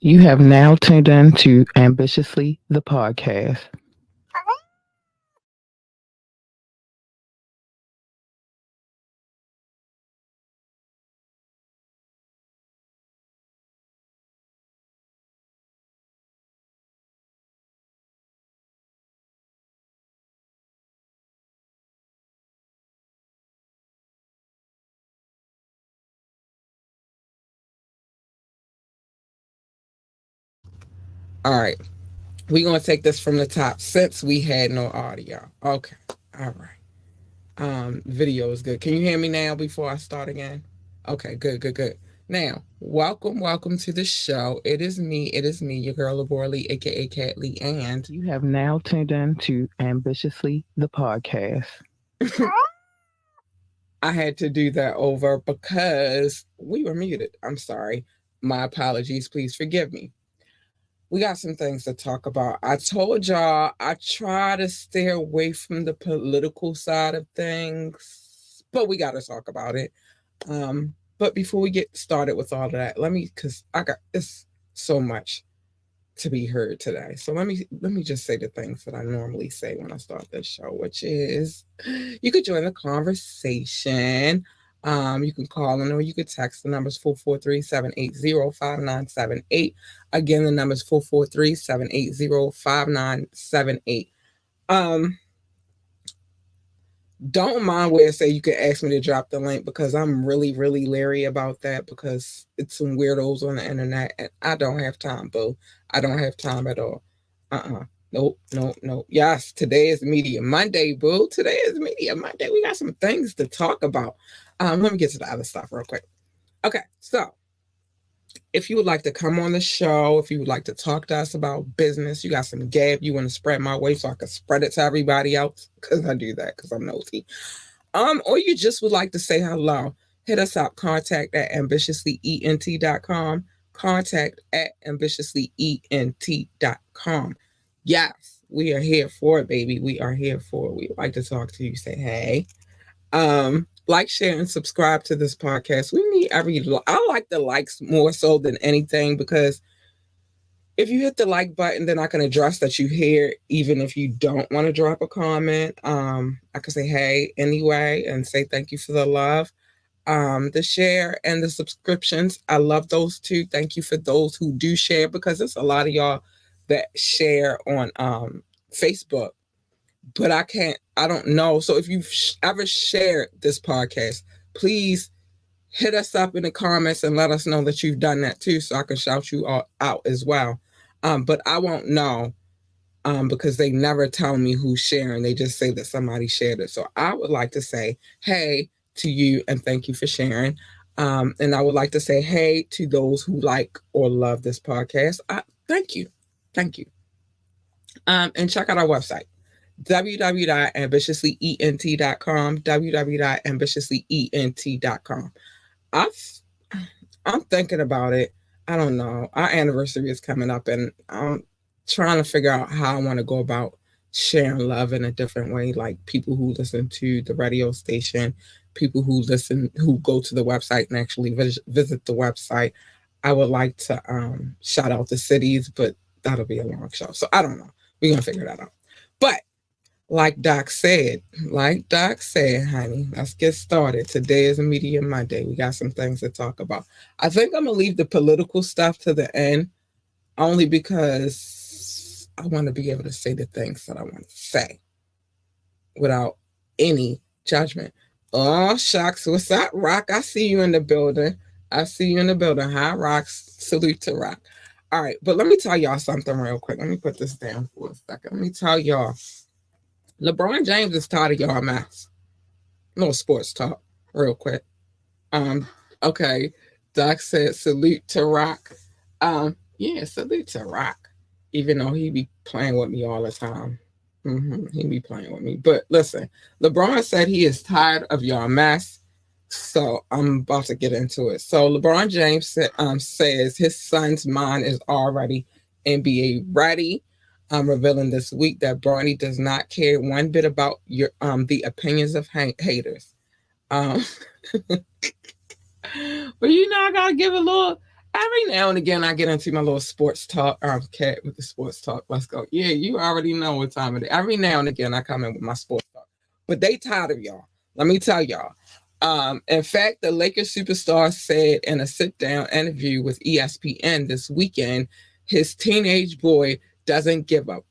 You have now tuned in to Ambitiously the podcast. All right. We're going to take this from the top since we had no audio. Okay. All right. Video is good. Can you hear me now before I start again? Okay, good, good, good. Now, welcome to the show. It is me, your girl Labora Lee, aka Cat Lee, and You have now tuned in to Ambitiously the podcast. I had to do that over because we were muted. I'm sorry. My apologies. Please forgive me. We got some things to talk about. I told y'all I try to stay away from the political side of things, but we got to talk about it. But before we get started with all of that, because I got it's so much to be heard today. So let me just say the things that I normally say when I start this show, which is you could join the conversation. You can call in or you could text. The number's 443-780-5978. Again, the number's 443-780-5978. Um, don't mind where I say you can ask me to drop the link because I'm really, really leery about that because it's some weirdos on the internet and I don't have time, boo. I don't have time at all. Nope, nope, nope. Yes, today is Media Monday, boo. Today is Media Monday. We got some things to talk about. Let me get to the other stuff real quick. Okay, so if you would like to come on the show, if you would like to talk to us about business, you got some GAB you want to spread my way so I can spread it to everybody else, because I do that because I'm nosy. Or you just would like to say hello, hit us up, contact at ambitiouslyent.com, contact at ambitiouslyent.com. Yes, we are here for it, baby. We are here for it. We would like to talk to you, say hey. Like, share, and subscribe to this podcast. We need I like the likes more so than anything because if you hit the like button, then I can address that you here, even if you don't want to drop a comment. I can say hey anyway and say thank you for the love. The share and the subscriptions, I love those too. Thank you for those who do share because there's a lot of y'all that share on Facebook, but I don't know. So if you've ever shared this podcast, please hit us up in the comments and let us know that you've done that too so I can shout you all out as well. But I won't know because they never tell me who's sharing. They just say that somebody shared it. So I would like to say hey to you and thank you for sharing. And I would like to say hey to those who like or love this podcast. Thank you. Thank you. And check out our website www.ambitiouslyent.com, www.ambitiouslyent.com. I've, I'm thinking about it. I don't know. Our anniversary is coming up, and I'm trying to figure out how I want to go about sharing love in a different way. Like people who listen to the radio station, people who go to the website and actually visit the website. I would like to shout out the cities, but that'll be a long show. So I don't know. We're gonna figure that out. But like Doc said, honey, let's get started. Today is Media Monday. We got some things to talk about. I think I'm gonna leave the political stuff to the end, only because I want to be able to say the things that I want to say without any judgment. Oh, shucks. What's up, Rock? I see you in the building. I see you in the building. Hi, Rock. Salute to Rock. All right, but let me tell y'all something real quick. Let me put this down for a second. Let me tell y'all LeBron James is tired of y'all mess. No sports talk, real quick. Um, okay. Doc said salute to Rock. Yeah, salute to Rock. Even though he be playing with me all the time. He be playing with me. But listen, LeBron said he is tired of y'all mess. So I'm about to get into it. So LeBron James says his son's mind is already NBA ready. I'm revealing this week that Bronny does not care one bit about your the opinions of haters. Um, but I gotta give a little. Every now and again, I get into my little sports talk. Cat with the sports talk. Let's go. Yeah, you already know what time it is. Every now and again, I come in with my sports talk. But they tired of y'all. Let me tell y'all. In fact, the Lakers superstar said in a sit-down interview with ESPN this weekend, his teenage boy doesn't give up.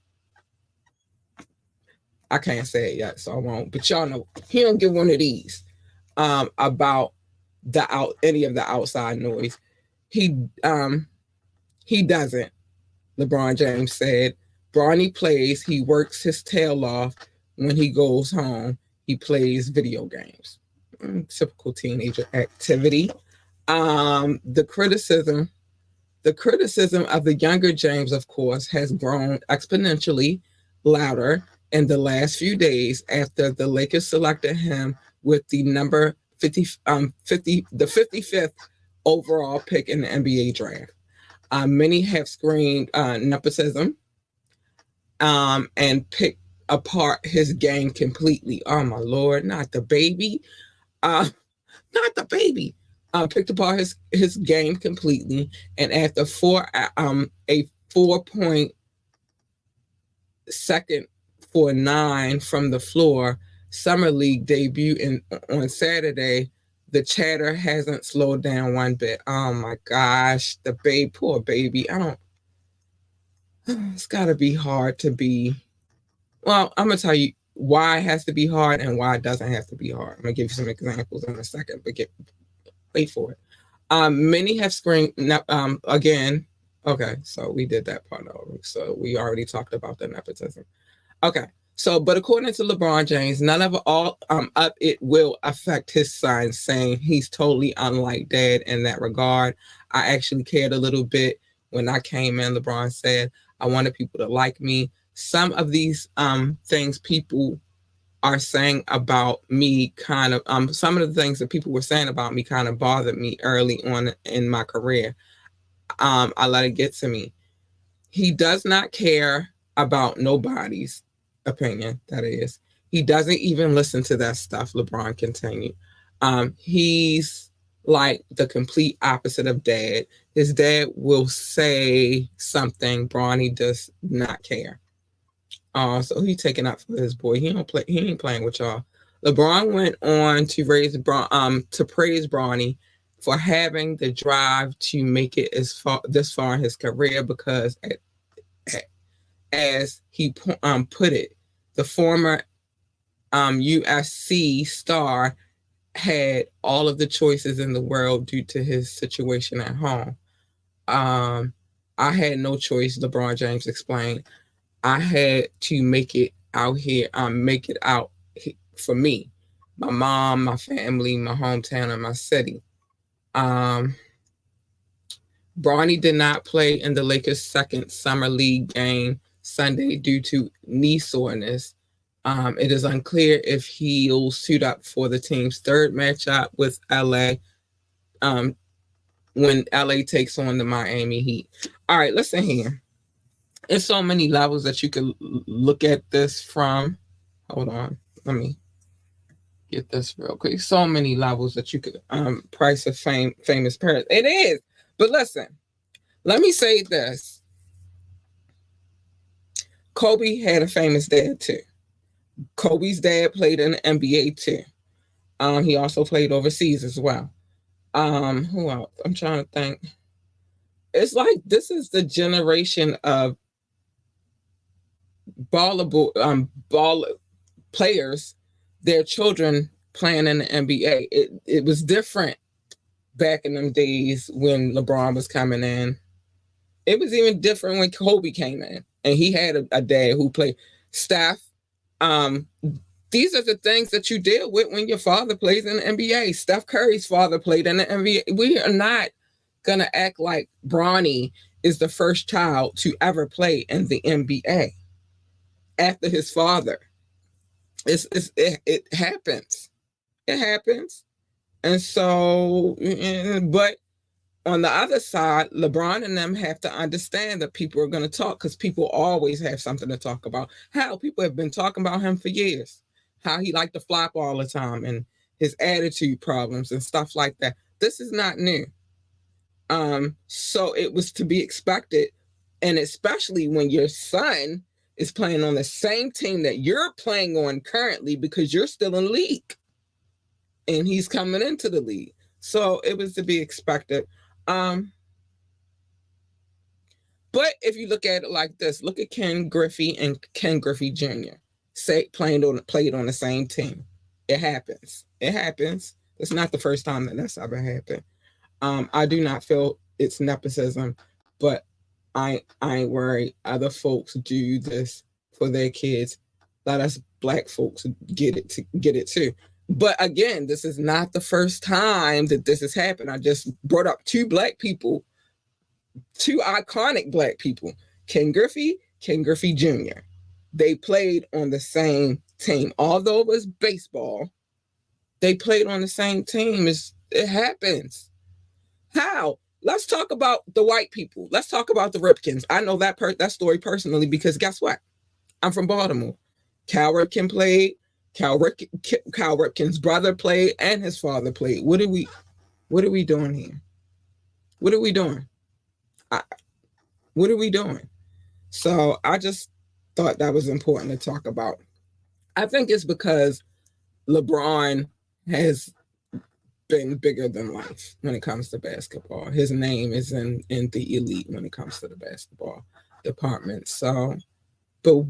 I can't say it yet, so I won't. But y'all know he don't give one of these about any of the outside noise. He he doesn't. LeBron James said, Bronny plays, he works his tail off. When he goes home, he plays video games. Typical teenager activity. The criticism of the younger James, of course, has grown exponentially louder in the last few days after the Lakers selected him with the number 50, the 55th overall pick in the NBA draft. Many have screamed nepotism and picked apart his game completely. Oh my lord, not the baby. Uh, Not the baby. Picked apart his game completely, and after a 4.2 for 9 from the floor summer league debut on Saturday, the chatter hasn't slowed down one bit. Oh my gosh, the poor baby. I don't. It's got to be hard to be. Well, I'm gonna tell you why it has to be hard and why it doesn't have to be hard. I'm gonna give you some examples in a second, but wait for it. Many have screamed again. Okay, so we did that part already. So we already talked about the nepotism. Okay, so but according to LeBron James, none of all up it will affect his son, saying he's totally unlike dad in that regard. I actually cared a little bit when I came in. LeBron said I wanted people to like me. Some of these things people are saying about me kind of some of the things that people were saying about me kind of bothered me early on in my career. I let it get to me. He does not care about nobody's opinion, that is. He doesn't even listen to that stuff, LeBron continued. He's like the complete opposite of dad. His dad will say something, Bronny does not care. So he's taking up for his boy. He ain't playing with y'all. LeBron went on to praise Bronny for having the drive to make it this far in his career because, as he put it, the former USC star had all of the choices in the world due to his situation at home. I had no choice, LeBron James explained. I had to make it out here, make it out for me, my mom, my family, my hometown, and my city. Bronny did not play in the Lakers' second summer league game Sunday due to knee soreness. It is unclear if he'll suit up for the team's third matchup with LA when LA takes on the Miami Heat. All right, listen here. There's so many levels that you can look at this from. Hold on. Let me get this real quick. So many levels that you could price of famous parents. It is. But listen, let me say this. Kobe had a famous dad too. Kobe's dad played in the NBA too. He also played overseas as well. Who else? I'm trying to think. It's like this is the generation of ball players, their children playing in the NBA. It was different back in them days when LeBron was coming in. It was even different when Kobe came in, and he had a dad who played. Steph. These are the things that you deal with when your father plays in the NBA. Steph Curry's father played in the NBA. We are not gonna act like Bronny is the first child to ever play in the NBA after his father. It happens. It happens. And so, but on the other side, LeBron and them have to understand that people are going to talk because people always have something to talk about. Hell, people have been talking about him for years. How he liked to flop all the time and his attitude problems and stuff like that. This is not new. So it was to be expected, and especially when your son is playing on the same team that you're playing on currently because you're still in league and he's coming into the league. So it was to be expected. Um, but if you look at it like this, look at Ken Griffey and Ken Griffey Jr. Played on the same team. It happens. It happens. It's not the first time that that's ever happened. I do not feel it's nepotism, but I ain't worried. Other folks do this for their kids. Let us black folks get it too. But again, this is not the first time that this has happened. I just brought up two black people, two iconic black people, Ken Griffey Jr. They played on the same team. Although it was baseball, they played on the same team. It happens. How? Let's talk about the white people. Let's talk about the Ripkins. I know that story personally because guess what? I'm from Baltimore. Cal Ripken played. Cal Ripken's brother played, and his father played. What are we doing here? What are we doing? What are we doing? So I just thought that was important to talk about. I think it's because LeBron has been bigger than life when it comes to basketball. His name is in the elite when it comes to the basketball department. So, but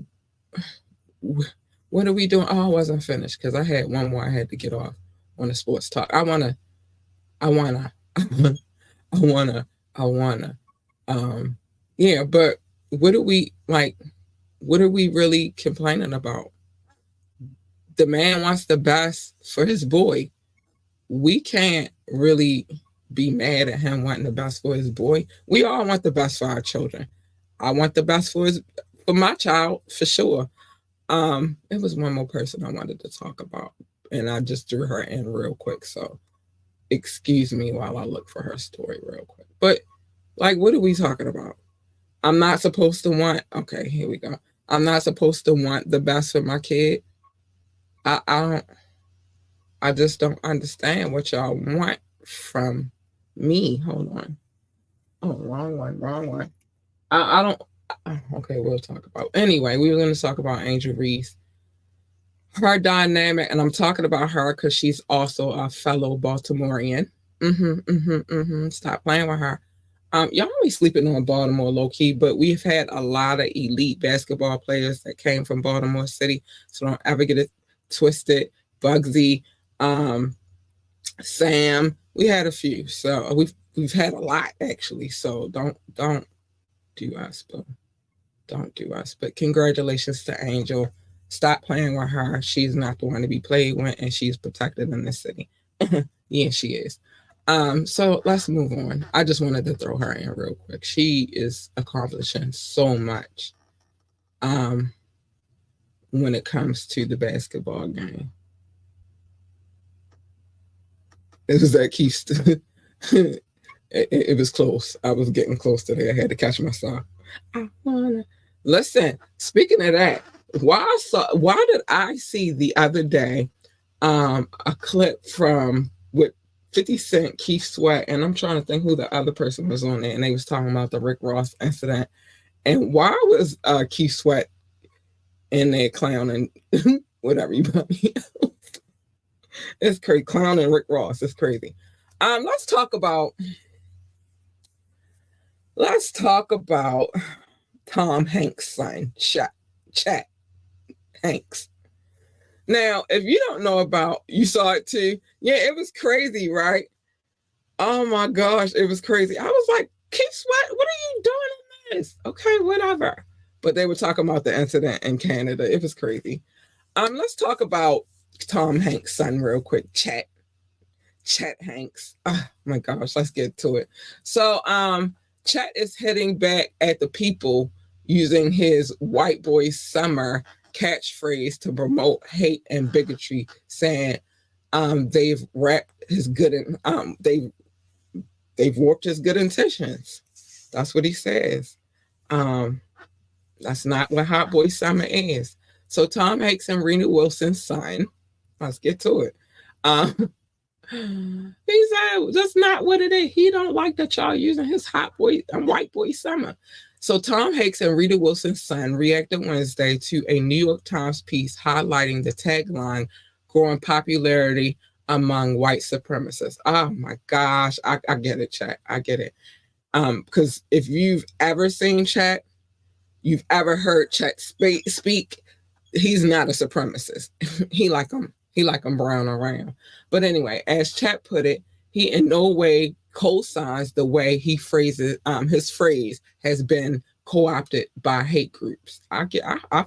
what are we doing? Oh, I wasn't finished because I had one more I had to get off on the sports talk. I wanna, yeah, but what are we like? What are we really complaining about? The man wants the best for his boy. We can't really be mad at him wanting the best for his boy. We all want the best for our children. I want the best for my child for sure. It was one more person I wanted to talk about, and I just threw her in real quick. So excuse me while I look for her story real quick. But like, what are we talking about? I'm not supposed to want. Okay, here we go. I'm not supposed to want the best for my kid. I don't. I just don't understand what y'all want from me. Hold on. Oh, wrong one. I don't. Okay, we'll talk about. Anyway, we were going to talk about Angel Reese, her dynamic, and I'm talking about her because she's also a fellow Baltimorean. Stop playing with her. Y'all only sleeping on Baltimore low key, but we've had a lot of elite basketball players that came from Baltimore City, so don't ever get it twisted. Bugsy, Sam, we had a few, so we've had a lot actually. So don't do us, but don't do us. But congratulations to Angel. Stop playing with her. She's not the one to be played with, and she's protected in this city. Yeah, she is. So let's move on. I just wanted to throw her in real quick. She is accomplishing so much when it comes to the basketball game. It was that Keith. It was close. I was getting close to there. I had to catch myself. I wanna listen. Speaking of that, why did I see the other day a clip from with 50 Cent, Keith Sweat, and I'm trying to think who the other person was on there, and they was talking about the Rick Ross incident. And why was Keith Sweat in there clowning whatever you put me? It's crazy. Clowning Rick Ross. It's crazy. Let's talk about Tom Hanks' son, Chet Hanks. Now, if you don't know about, you saw it too. Yeah, it was crazy, right? Oh my gosh, it was crazy. I was like, Keith Sweat, what are you doing in this? Okay, whatever. But they were talking about the incident in Canada. It was crazy. Let's talk about Tom Hanks' son real quick, Chet Hanks. Oh my gosh, let's get to it. So, Chet is hitting back at the people using his white boy summer catchphrase to promote hate and bigotry, saying they've wrapped his good they've warped his good intentions. That's what he says. That's not what hot boy summer is. So Tom Hanks and Rena Wilson's son, let's get to it. He said that's not what it is. He don't like that y'all using his hot boy and white boy summer. So Tom Hanks and Rita Wilson's son reacted Wednesday to a New York Times piece highlighting the tagline growing popularity among white supremacists. Oh my gosh. I get it, chat. I get it. Because if you've ever seen Chat, you've ever heard Chet speak, he's not a supremacist. He like him brown around. But anyway, as Chet put it, he in no way co-signs the way he phrases his phrase has been co-opted by hate groups. I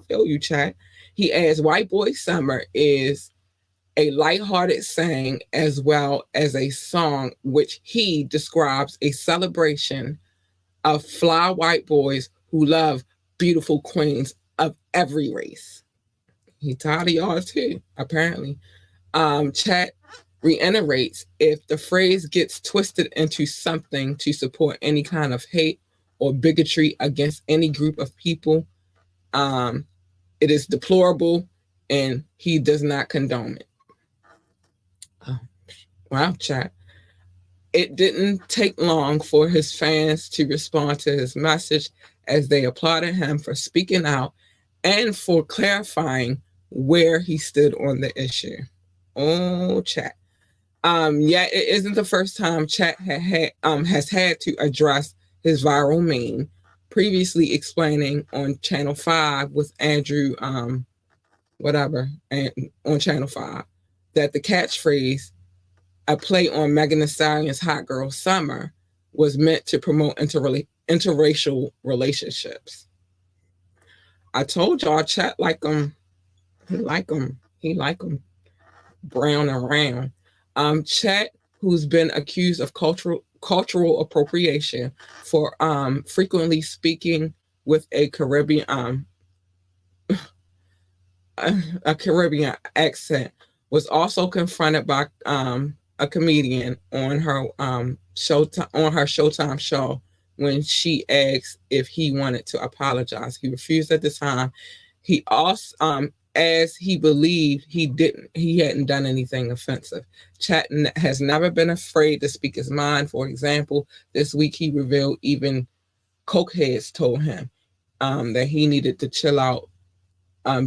feel you, Chet. He adds White Boy Summer is a lighthearted saying as well as a song which he describes a celebration of fly white boys who love beautiful queens of every race. He tired of y'all too, apparently. Chat reiterates if the phrase gets twisted into something to support any kind of hate or bigotry against any group of people, um, it is deplorable and he does not condone it. Oh, wow, chat. It didn't take long for his fans to respond to his message as they applauded him for speaking out and for clarifying where he stood on the issue. Oh, chat. Yeah, it isn't the first time Chat has had to address his viral meme, previously explaining on Channel 5 with Andrew, whatever, and on Channel 5, that the catchphrase, a play on Megan Thee Stallion's Hot Girl Summer, was meant to promote interracial relationships. I told y'all, Chat like him. He like him. He like him brown and round. Chet, who's been accused of cultural appropriation for frequently speaking with a Caribbean accent, was also confronted by a comedian on her Showtime show when she asked if he wanted to apologize. He refused at the time. He also as he believed he hadn't done anything offensive. Chatton has never been afraid to speak his mind. For example, this week he revealed even cokeheads told him that he needed to chill out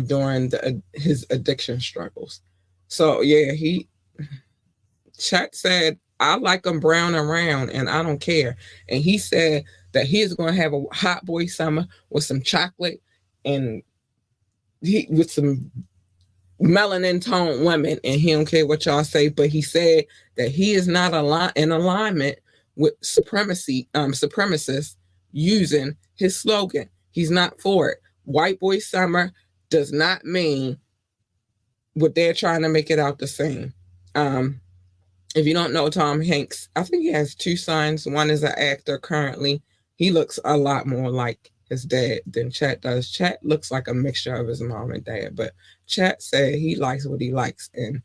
during his addiction struggles. So yeah, Chat said, I like him brown and round and I don't care. And he said that he is going to have a hot boy summer with some chocolate and with some melanin toned women, and he don't care what y'all say. But he said that he is not in alignment with supremacists using his slogan. He's not for it. White boy summer does not mean what they're trying to make it out the same. If you don't know Tom Hanks, I think he has two sons. One is an actor currently. He looks a lot more like his dad than Chat does. Chat looks like a mixture of his mom and dad, but Chat said he likes what he likes and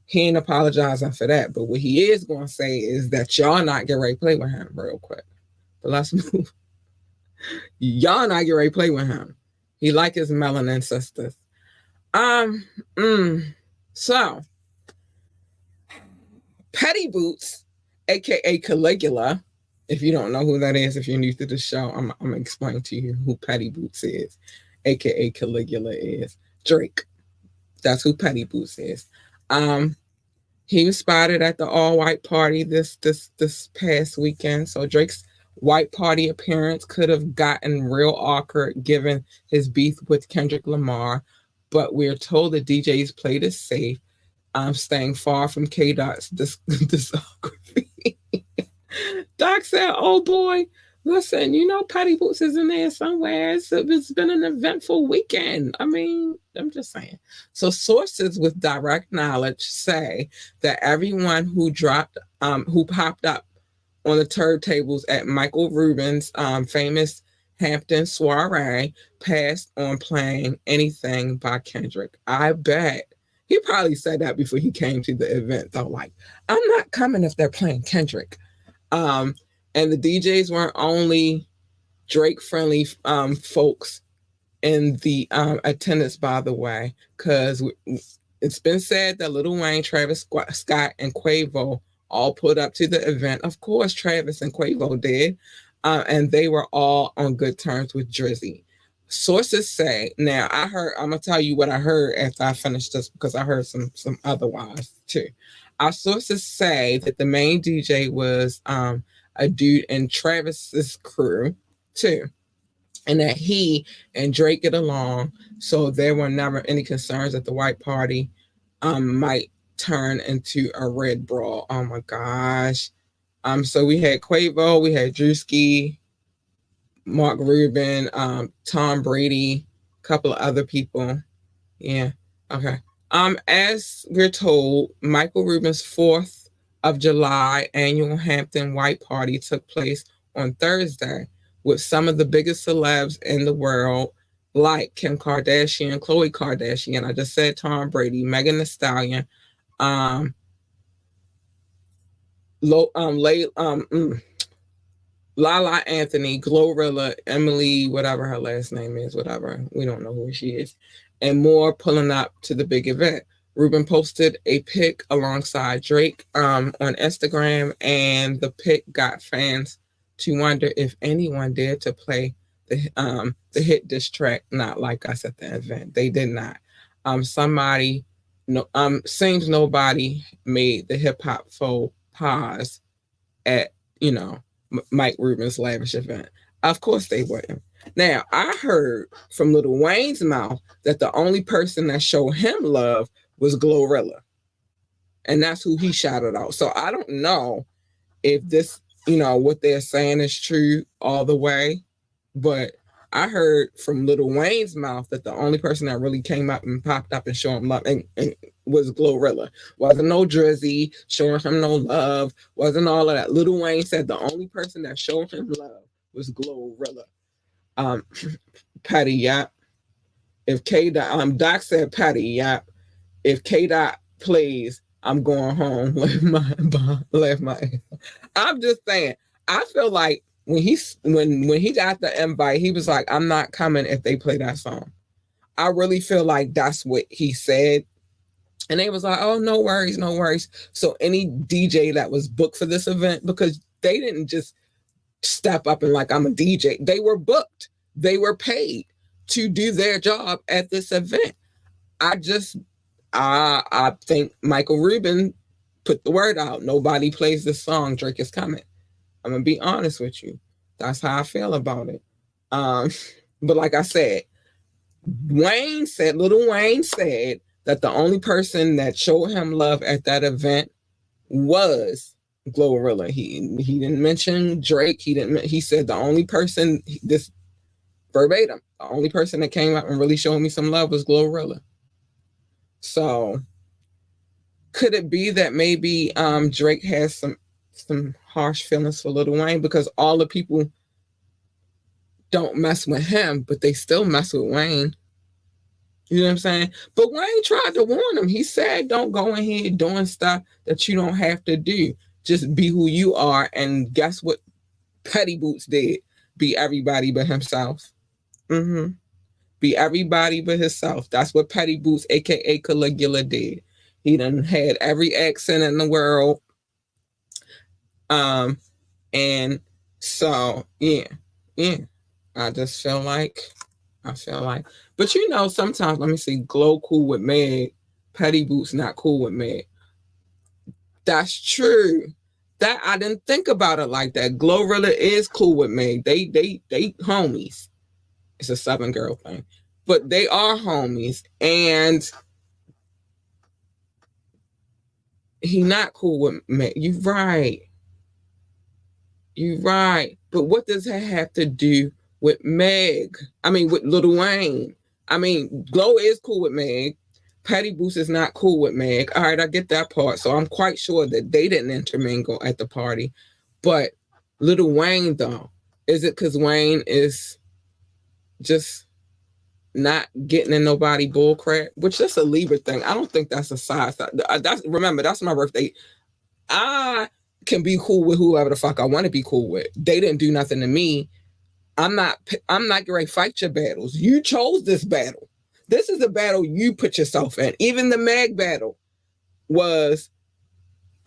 he ain't apologizing for that. But what he is going to say is that y'all not get ready to play with him real quick. But let's move. Y'all not get ready to play with him. He like his melanin sisters. So Petty Boots, aka Caligula. If you don't know who that is, if you're new to the show, I'm gonna explain to you who Petty Boots is, aka Caligula is. Drake. That's who Petty Boots is. He was spotted at the all-white party this past weekend. So Drake's white party appearance could have gotten real awkward given his beef with Kendrick Lamar, but we're told the DJs played it safe. Staying far from K Dot's discography. Doc said, oh boy, listen, you know Patty Boots is in there somewhere. It's been an eventful weekend. I mean, I'm just saying. So sources with direct knowledge say that everyone who popped up on the turntables at Michael Rubin's famous Hampton soiree passed on playing anything by Kendrick. I bet. He probably said that before he came to the event, though. Like, I'm not coming if they're playing Kendrick. And the DJs weren't only Drake-friendly folks in the attendance, by the way, because It's been said that Lil Wayne, Travis Scott, and Quavo all pulled up to the event. Of course, Travis and Quavo did, and they were all on good terms with Drizzy. Sources say, now I heard, I'm gonna tell you what I heard after I finished this because I heard some otherwise too. Our sources say that the main DJ was a dude in Travis's crew too, and that he and Drake get along. So there were never any concerns that the white party might turn into a red brawl. Oh my gosh. So we had Quavo, we had Drewski, Mark Rubin, Tom Brady, a couple of other people. Yeah. Okay. As we're told, Michael Rubin's 4th of July annual Hampton White Party took place on Thursday with some of the biggest celebs in the world, like Kim Kardashian, Khloe Kardashian. I just said Tom Brady, Megan Thee Stallion, um, Lo, Lay, Lala Anthony, Glorilla, Emily, whatever her last name is, whatever. We don't know who she is. And more pulling up to the big event. Ruben posted a pic alongside Drake on Instagram, and the pic got fans to wonder if anyone dared to play the hit diss track Not Like Us at the event. They did not. Somebody no seems nobody made the hip hop faux pause at, Mike Rubin's lavish event. Of course they wouldn't. Now, I heard from Lil Wayne's mouth that the only person that showed him love was Glorilla. And that's who he shouted out. So I don't know if this, what they're saying is true all the way. But I heard from Lil Wayne's mouth that the only person that really came up and popped up and showed him love and was Glorilla. Wasn't no Drizzy showing him no love. Wasn't all of that. Lil Wayne said the only person that showed him love was Glorilla. Patty Yap. If K Dot, Doc said Patty Yap. If K Dot plays, I'm going home. Left my. I'm just saying. I feel like when he got the invite, he was like, "I'm not coming if they play that song." I really feel like that's what he said. And they was like, "Oh, no worries, no worries." So any DJ that was booked for this event, because they didn't just step up and like, I'm a DJ. They were booked. They were paid to do their job at this event. I think Michael Rubin put the word out. Nobody plays this song. Drake is coming. I'm gonna be honest with you. That's how I feel about it. But like I said, Lil Wayne said that the only person that showed him love at that event was Glorilla. He didn't mention Drake. He said the only person, this verbatim, the only person that came up and really showed me some love was Glorilla. So could it be that maybe Drake has some harsh feelings for Lil Wayne because all the people don't mess with him, but they still mess with Wayne? You know what I'm saying? But Wayne tried to warn him. He said, don't go in here doing stuff that you don't have to do. Just be who you are. And guess what Petty Boots did? Be everybody but himself. Be everybody but himself. That's what Petty Boots, a.k.a. Caligula, did. He done had every accent in the world. And so, yeah. I feel like, but sometimes, let me see, Glow cool with Meg, Petty Boots not cool with Meg. That's true. That I didn't think about it like that. Glorilla is cool with Meg. They homies. It's a Southern girl thing, but they are homies, and he not cool with Meg. You right. But what does that have to do with Meg? I mean, with Lil Wayne. I mean, Glow is cool with Meg. Patty Boots is not cool with Meg. All right, I get that part. So I'm quite sure that they didn't intermingle at the party. But Lil Wayne, though, is it because Wayne is just not getting in nobody bull crap? Which that's a Libra thing. I don't think that's a side. Remember, that's my birthday. I can be cool with whoever the fuck I want to be cool with. They didn't do nothing to me. I'm not getting ready to fight your battles. You chose this battle. This is a battle you put yourself in. Even the Meg battle was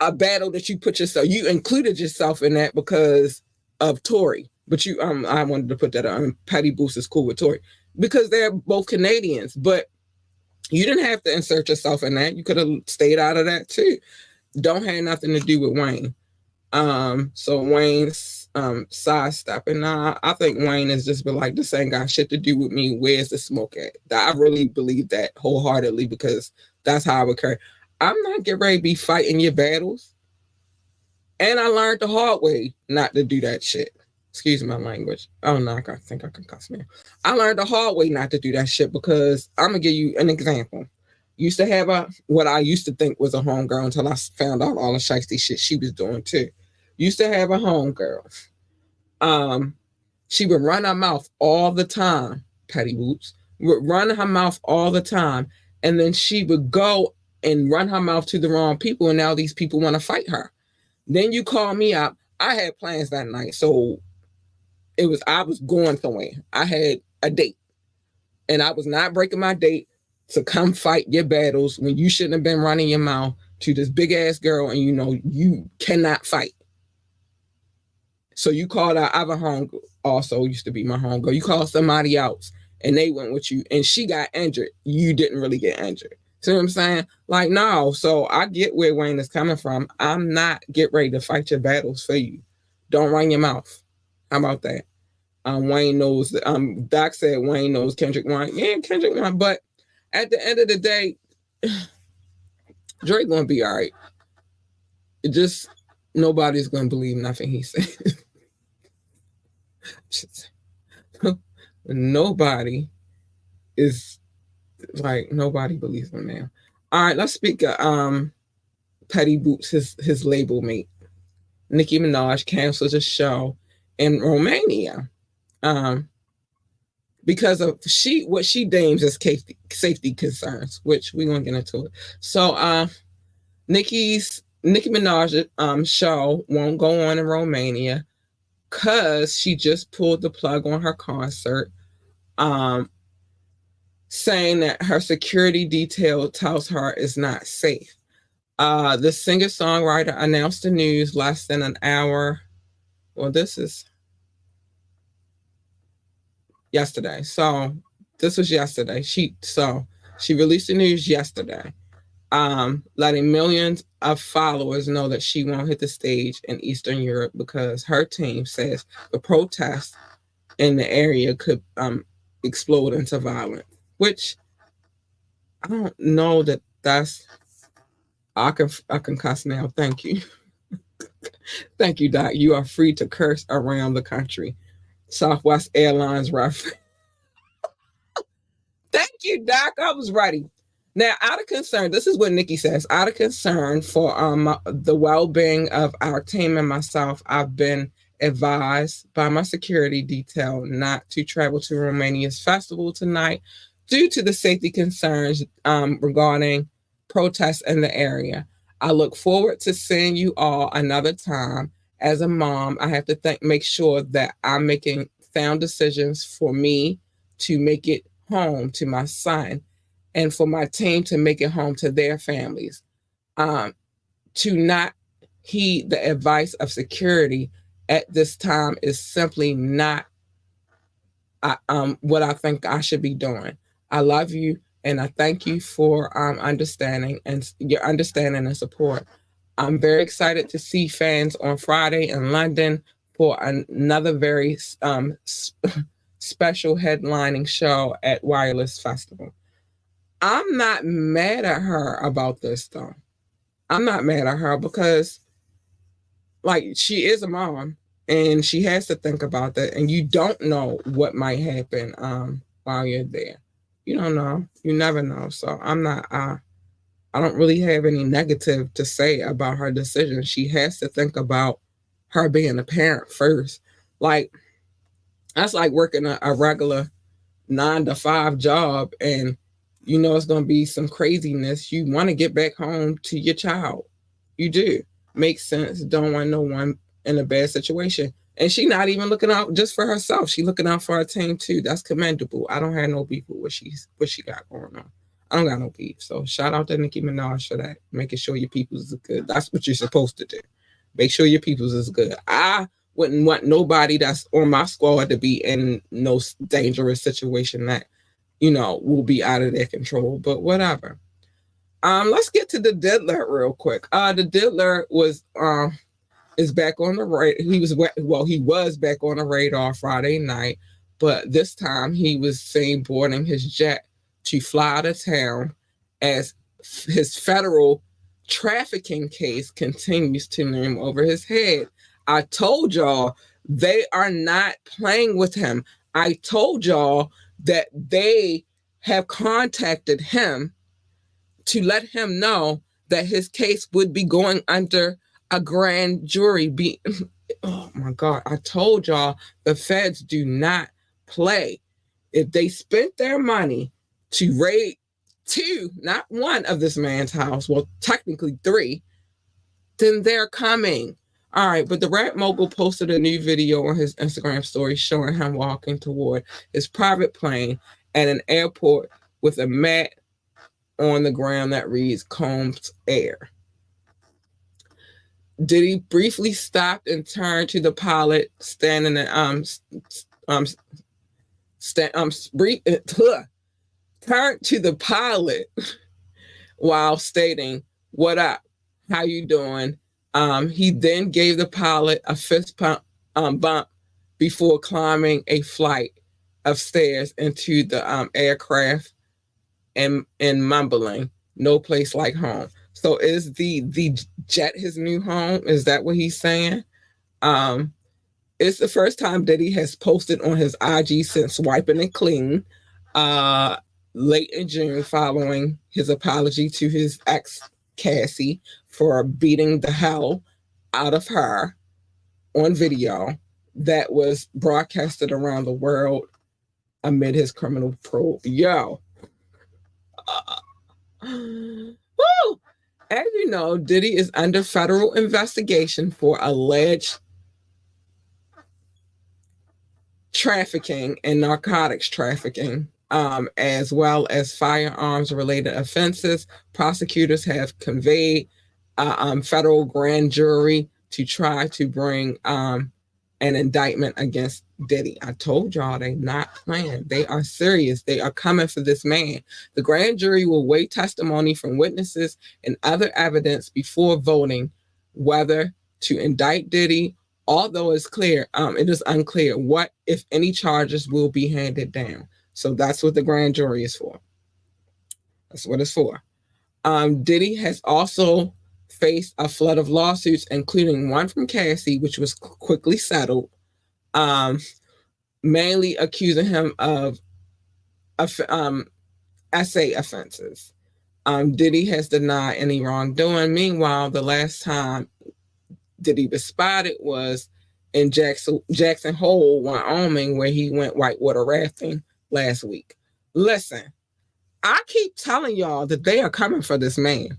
a battle that you put yourself. You included yourself in that because of Tory. But you, I wanted to put that on. Patty Boost is cool with Tory because they're both Canadians. But you didn't have to insert yourself in that. You could have stayed out of that too. Don't have nothing to do with Wayne. So Wayne's sidestepping. Nah, I think Wayne has just been like, this ain't got shit to do with me. Where's the smoke at? I really believe that wholeheartedly because that's how I would carry. I'm not getting ready to be fighting your battles. And I learned the hard way not to do that shit. Excuse my language. Oh no, I think I can cuss now. I learned the hard way not to do that shit because I'm gonna give you an example. Used to have what I used to think was a homegirl until I found out all the shiesty shit she was doing too. Used to have a homegirl. She would run her mouth all the time. Petty Whoops would run her mouth all the time, and then she would go and run her mouth to the wrong people, and now these people want to fight her. Then you call me up. I had plans that night, so I was going somewhere. I had a date, and I was not breaking my date to come fight your battles when you shouldn't have been running your mouth to this big ass girl, and you cannot fight. So you called out other homegirl, also used to be my homegirl. You called somebody else, and they went with you, and she got injured. You didn't really get injured. See what I'm saying? Like, no. So I get where Wayne is coming from. I'm not get ready to fight your battles for you. Don't run your mouth. How about that? Wayne knows. Doc said Wayne knows Kendrick won. Yeah, Kendrick won. But at the end of the day, Drake gonna be all right. It just nobody's gonna believe nothing he says. Nobody is like nobody believes him now. All right, let's speak of Petty Boots, his label mate. Nicki Minaj cancels a show in Romania. Because of what she deems as safety concerns, which we're gonna get into it. So Nicki Minaj show won't go on in Romania because she just pulled the plug on her concert, saying that her security detail tells her it's not safe. The singer-songwriter announced the news less than an hour. Well, this is yesterday. So this was yesterday. She released the news yesterday, letting millions of followers know that she won't hit the stage in Eastern Europe because her team says the protests in the area could explode into violence. Which I don't know that's. I can cuss now. Thank you. Thank you, Doc. You are free to curse around the country. Southwest Airlines reference. Thank you, Doc. I was ready. Now, out of concern, this is what Nicki says. Out of concern for the well-being of our team and myself, I've been advised by my security detail not to travel to Romania's festival tonight due to the safety concerns regarding protests in the area. I look forward to seeing you all another time. As a mom, I have to make sure that I'm making sound decisions for me to make it home to my son and for my team to make it home to their families. To not heed the advice of security at this time is simply not what I think I should be doing. I love you and I thank you for understanding and your understanding and support. I'm very excited to see fans on Friday in London for another very special headlining show at Wireless Festival. I'm not mad at her about this though. I'm not mad at her because like she is a mom and she has to think about that and you don't know what might happen while you're there. You don't know. You never know. So I'm not I don't really have any negative to say about her decision. She has to think about her being a parent first. Like that's like working a regular 9-to-5 job and you know it's going to be some craziness. You want to get back home to your child. You do. Makes sense. Don't want no one in a bad situation. And she not even looking out just for herself. She looking out for her team too. That's commendable. I don't have no beef with what she got going on. I don't got no beef. So shout out to Nicki Minaj for that. Making sure your people's is good. That's what you're supposed to do. Make sure your people's is good. I wouldn't want nobody that's on my squad to be in no dangerous situation that, will be out of their control. But whatever. Let's get to the diddler real quick. The diddler is back on the radar. He was back on the radar Friday night, but this time he was seen boarding his jet to fly out of town as his federal trafficking case continues to loom over his head. I told y'all they are not playing with him. I told y'all that they have contacted him to let him know that his case would be going under a grand jury. Oh my God, I told y'all the feds do not play. If they spent their money to raid two, not one of this man's house, well, technically three, then they're coming. All right, but the rap mogul posted a new video on his Instagram story showing him walking toward his private plane at an airport with a mat on the ground that reads Combs Air. Diddy briefly stopped and turned to the pilot standing at turned to the pilot while stating, "What up? How you doing?" He then gave the pilot a fist bump before climbing a flight of stairs into the aircraft and mumbling, "No place like home." So is the jet his new home? Is that what he's saying? It's the first time Diddy has posted on his IG since wiping it clean late in June following his apology to his ex Cassie for beating the hell out of her on video that was broadcasted around the world amid his criminal probe. Yo. Woo! As you know, Diddy is under federal investigation for alleged trafficking and narcotics trafficking, as well as firearms related offenses. Prosecutors have conveyed a federal grand jury to try to bring an indictment against Diddy. I told y'all they not playing. They are serious. They are coming for this man. The grand jury will weigh testimony from witnesses and other evidence before voting whether to indict Diddy, although it is unclear what, if any, charges will be handed down. So that's what the grand jury is for. That's what it's for. Diddy has also faced a flood of lawsuits, including one from Cassie, which was quickly settled, mainly accusing him of essay offenses. Diddy has denied any wrongdoing. Meanwhile, the last time Diddy was spotted was in Jackson Hole, Wyoming, where he went whitewater rafting last week. Listen, I keep telling y'all that they are coming for this man.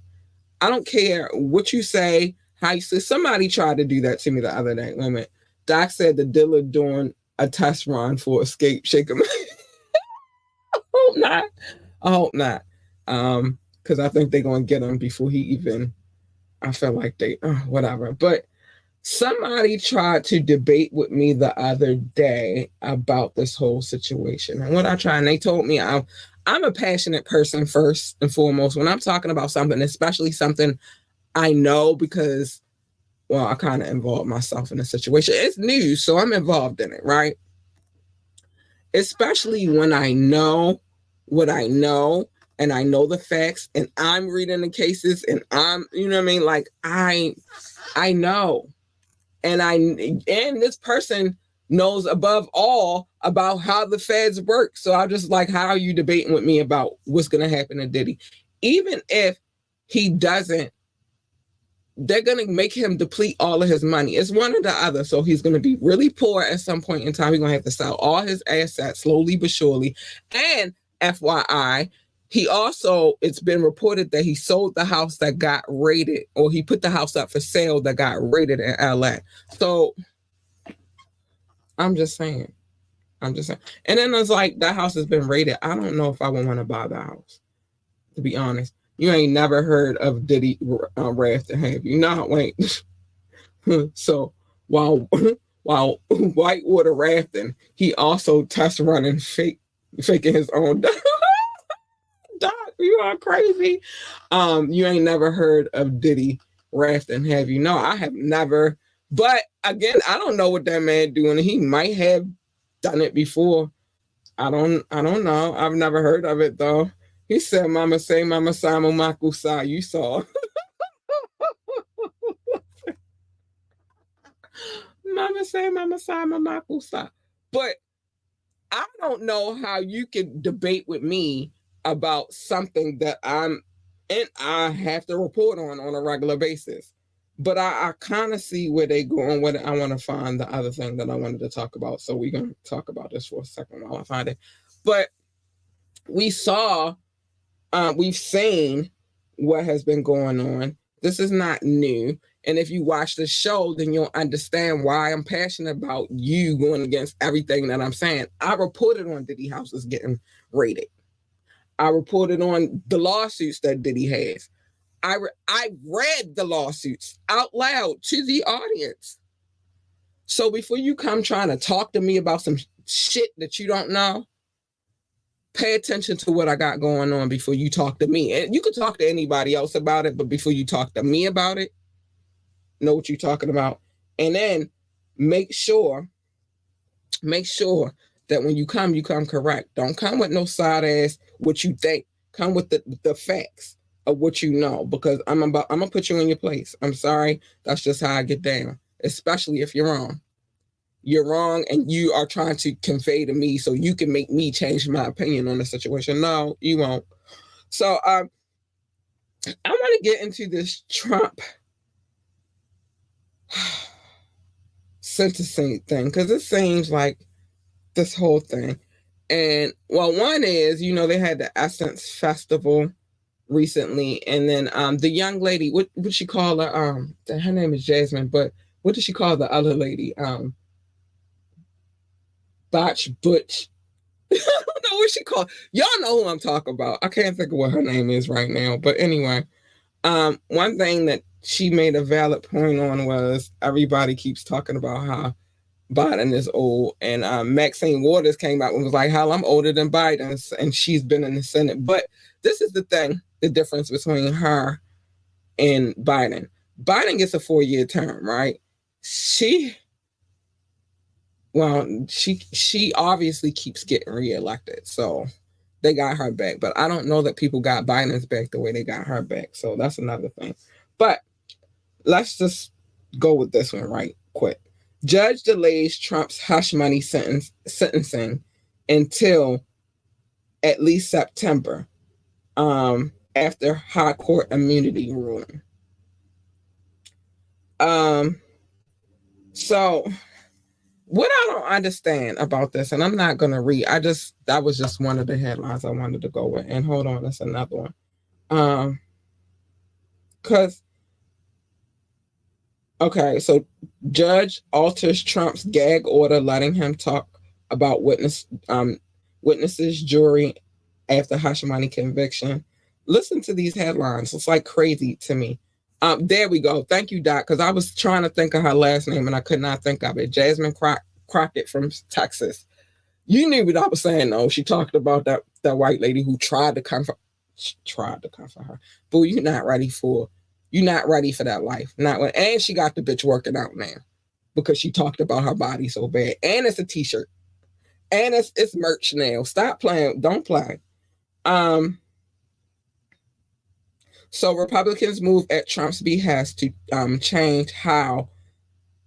I don't care what you say, how you say. Somebody tried to do that to me the other day. Wait a minute. Doc said the dealer doing a test run for Escape Shaker. I hope not. I hope not. Because I think they're going to get him before he even, I feel like whatever. But somebody tried to debate with me the other day about this whole situation. And what I tried, and they told me I'm a passionate person first and foremost. When I'm talking about something, especially something I know because, well, I kind of involved myself in the situation. It's news, so I'm involved in it, right? Especially when I know what I know and I know the facts and I'm reading the cases and I'm, you know what I mean? Like I know. And this person knows above all about how the feds work. So I'm just like, how are you debating with me about what's going to happen to Diddy? Even if he doesn't, they're going to make him deplete all of his money. It's one or the other. So he's going to be really poor at some point in time. He's going to have to sell all his assets slowly but surely. And FYI, it's been reported that he sold the house that got raided, or he put the house up for sale that got raided in LA. So I'm just saying. I'm just saying. And then it's like that house has been raided. I don't know if I would want to buy the house, to be honest. You ain't never heard of Diddy Rafton, have you? Not wait. So while while whitewater rafting, he also test running faking his own Doc, you are crazy. You ain't never heard of Diddy rafting, have you? No, I have never. But again, I don't know what that man doing. He might have done it before. I don't know. I've never heard of it though. He said, "Mama say, Mama Samo Makusa." You saw. Mama say, Mama Samo Makusa. But I don't know how you could debate with me about something that I have to report on a regular basis. But I kind of see where they going with it. I want to find the other thing that I wanted to talk about. So we're going to talk about this for a second while I find it. But we saw, we've seen what has been going on. This is not new. And if you watch the show, then you'll understand why I'm passionate about you going against everything that I'm saying. I reported on Diddy houses getting raided. I reported on the lawsuits that Diddy has. I read the lawsuits out loud to the audience. So before you come trying to talk to me about some shit that you don't know, pay attention to what I got going on before you talk to me. And you can talk to anybody else about it, but before you talk to me about it, know what you're talking about. And then make sure that when you come correct. Don't come with no side ass what you think. Come with the facts of what you know, because I'm gonna put you in your place. I'm sorry. That's just how I get down, especially if you're wrong. You're wrong and you are trying to convey to me so you can make me change my opinion on the situation. No, you won't. So I want to get into this Trump sentencing thing because it seems like this whole thing. And well, one is, they had the Essence Festival recently, and then the young lady, what she call her? Her name is Jasmine, but what did she call the other lady? Butch. I don't know what she called. Y'all know who I'm talking about. I can't think of what her name is right now. But anyway, one thing that she made a valid point on was everybody keeps talking about how Biden is old. And Maxine Waters came out and was like, hell, I'm older than Biden. And she's been in the Senate. But this is the thing, the difference between her and Biden. Biden gets a 4-year term, right? She obviously keeps getting reelected. So they got her back. But I don't know that people got Biden's back the way they got her back. So that's another thing. But let's just go with this one right quick. Judge delays Trump's hush money sentencing until at least September after high court immunity ruling. So what I don't understand about this, and I'm not going to read, that was just one of the headlines I wanted to go with. And hold on, that's another one. Because okay, so judge alters Trump's gag order, letting him talk about witnesses, jury after hush money conviction. Listen to these headlines. It's like crazy to me. There we go. Thank you, Doc, because I was trying to think of her last name and I could not think of it. Jasmine Crockett from Texas. You knew what I was saying, though. She talked about that white lady who tried to comfort her. But you're not ready for that life. And she got the bitch working out now because she talked about her body so bad. And it's a t-shirt. And it's merch now. Stop playing. Don't play. So Republicans move at Trump's behest to change how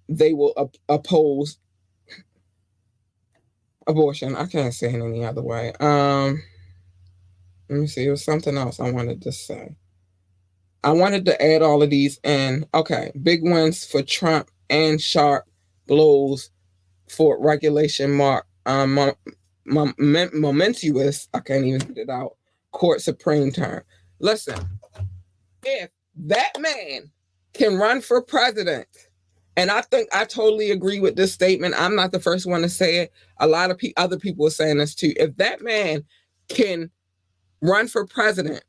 they will oppose abortion. I can't say it any other way. Let me see. It was something else I wanted to say. I wanted to add all of these in. Okay. Big wins for Trump and sharp blows for regulation momentous. I can't even get it out. Court Supreme term. Listen, if that man can run for president And I think I totally agree with this statement. I'm not the first one to say it. A lot of other people are saying this too. If that man can run for president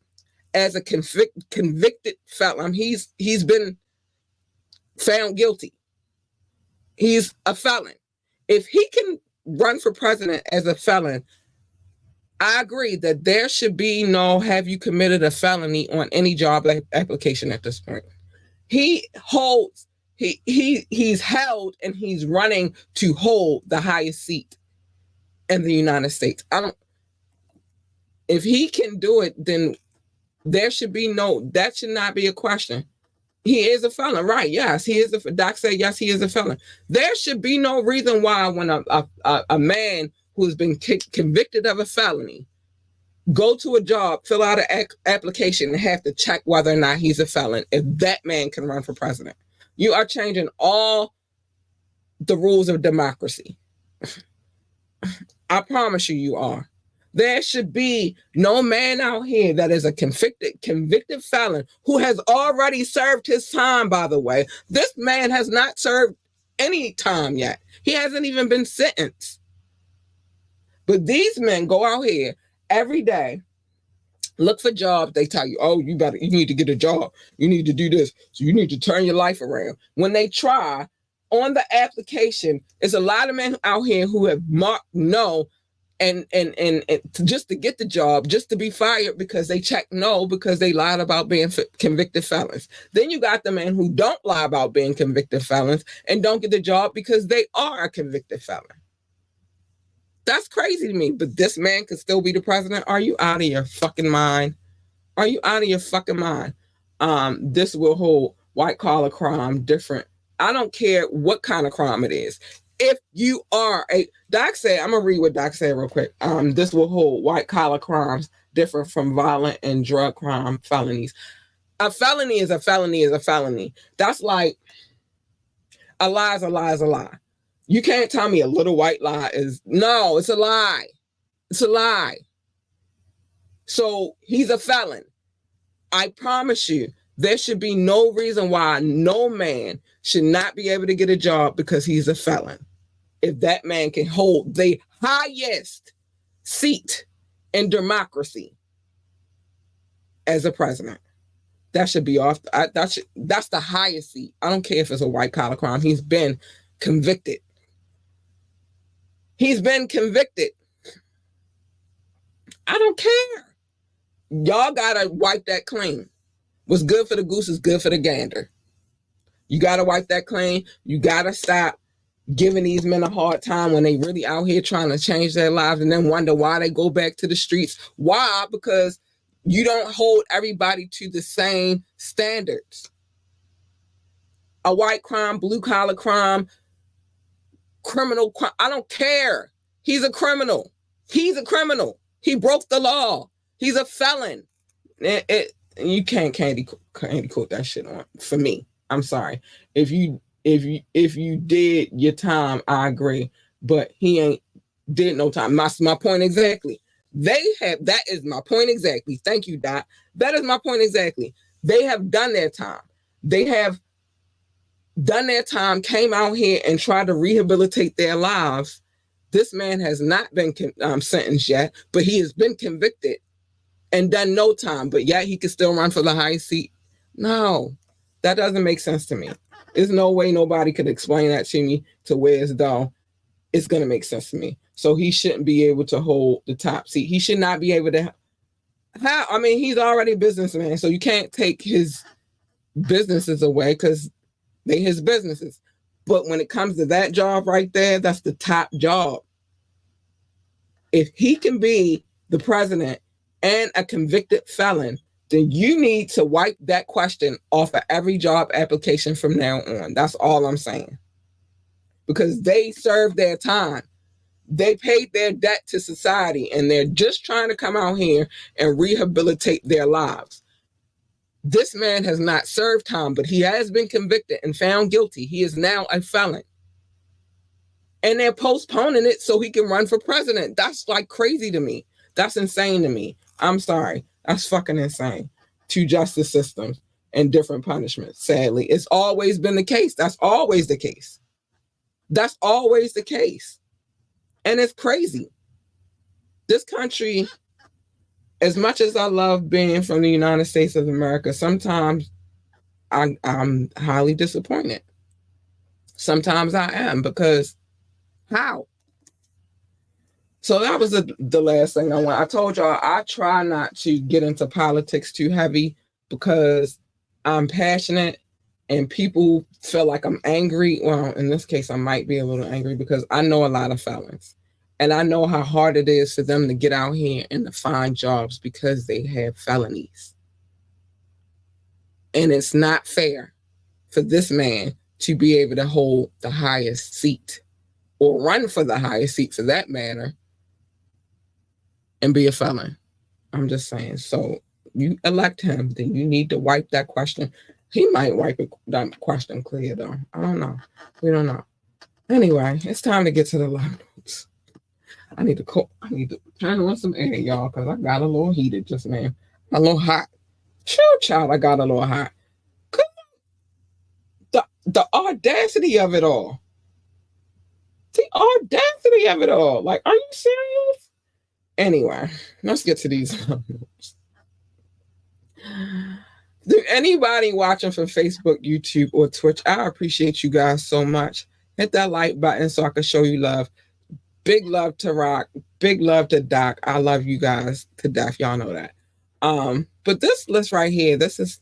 as a convicted felon, he's been found guilty. He's a felon. If he can run for president as a felon, I agree that there should be no have you committed a felony on any job application at this point. He's held and he's running to hold the highest seat in the United States. If he can do it, then there should be that should not be a question. He is a felon, right? Yes, he is Doc said, yes, he is a felon. There should be no reason why when a man who has been convicted of a felony go to a job, fill out an application, and have to check whether or not he's a felon. If that man can run for president, you are changing all the rules of democracy. I promise you are. There should be no man out here that is a convicted felon who has already served his time, by the way. This man has not served any time yet. He hasn't even been sentenced. But these men go out here every day, look for jobs. They tell you, oh, you need to get a job. You need to do this. So you need to turn your life around. When they try on the application, it's a lot of men out here who have marked no and just to get the job, just to be fired because they checked no because they lied about being convicted felons. Then you got the men who don't lie about being convicted felons and don't get the job because they are a convicted felon. That's crazy to me, but this man could still be the president. Are you out of your fucking mind? Are you out of your fucking mind? This will hold white collar crime different. I don't care what kind of crime it is. If you are Doc said, I'm gonna read what Doc said real quick. This will hold white collar crimes different from violent and drug crime felonies. A felony is a felony is a felony. That's like a lie is a lie is a lie. You can't tell me a little white lie is no, it's a lie. It's a lie. So he's a felon. I promise you, there should be no reason why no man should not be able to get a job because he's a felon. If that man can hold the highest seat in democracy as a president, that should be off. That's the highest seat. I don't care if it's a white collar crime. He's been convicted. He's been convicted. I don't care. Y'all gotta wipe that clean. What's good for the goose is good for the gander. You gotta wipe that clean. You gotta stop giving these men a hard time when they really out here trying to change their lives and then wonder why they go back to the streets. Why? Because you don't hold everybody to the same standards. A white crime, blue collar crime, criminal crime, I don't care. He's a criminal. He's a criminal. He broke the law. He's a felon. You can't candy coat that shit on for me. I'm sorry. If you did your time, I agree. But he ain't did no time. My point exactly. That is my point exactly. Thank you, Doc. That is my point exactly. They have done their time. They have done their time, came out here and tried to rehabilitate their lives. This man has not been sentenced yet, but he has been convicted and done no time, but yet he can still run for the highest seat. No, that doesn't make sense to me. There's no way nobody could explain that to me to where as though it's going to make sense to me. So he shouldn't be able to hold the top seat. He should not be able to. He's already a businessman, so you can't take his businesses away because they his businesses. But when it comes to that job right there, that's the top job. If he can be the president and a convicted felon, then you need to wipe that question off of every job application from now on. That's all I'm saying. Because they served their time. They paid their debt to society, and they're just trying to come out here and rehabilitate their lives. This man has not served time, but he has been convicted and found guilty. He is now a felon. And they're postponing it so he can run for president. That's like crazy to me. That's insane to me. I'm sorry. That's fucking insane. Two justice systems. and different punishments. Sadly, it's always been the case. That's always the case. That's always the case. And it's crazy. This country, as much as I love being from the United States of America, sometimes I'm highly disappointed. Sometimes I am, because how? So that was the last thing I want. I told y'all I try not to get into politics too heavy because I'm passionate and people feel like I'm angry. Well, in this case, I might be a little angry because I know a lot of felons. And I know how hard it is for them to get out here and to find jobs because they have felonies. And it's not fair for this man to be able to hold the highest seat or run for the highest seat for that matter and be a felon. I'm just saying. So you elect him, then you need to wipe that question. He might wipe that question clear, though. I don't know. We don't know. Anyway, it's time to get to the love notes. I need to turn on some air, y'all, because I got a little heated just now. A little hot. Child, I got a little hot. The audacity of it all. The audacity of it all. Like, are you serious? Anyway, let's get to these love notes. Do anybody watching from Facebook, YouTube, or Twitch, I appreciate you guys so much. Hit that like button so I can show you love. Big love to Rock. Big love to Doc. I love you guys to death. Y'all know that. But this list right here, this is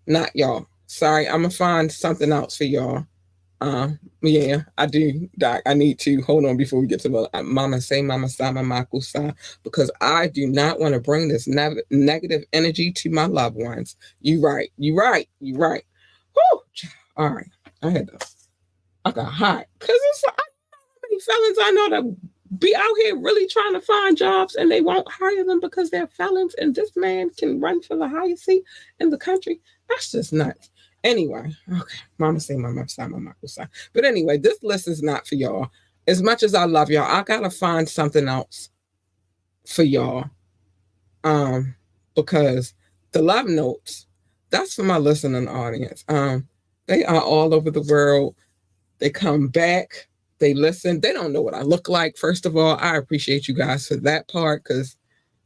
not y'all. Sorry, I'm gonna find something else for y'all. Yeah, I do, Doc. I need to hold on before we get to the Mama Say, Mama Sama, Maku Sa, because I do not want to bring this negative energy to my loved ones. You right. Whew. All right, I got hot because it's like, how many felons I know that be out here really trying to find jobs and they won't hire them because they're felons, and this man can run for the highest seat in the country. That's just nuts. Anyway, okay, Mama Say, Mama Say, Mama Say. But anyway, this list is not for y'all. As much as I love y'all, I gotta find something else for y'all. Because the love notes, that's for my listening audience. They are all over the world. They come back, they listen. They don't know what I look like. First of all, I appreciate you guys for that part, because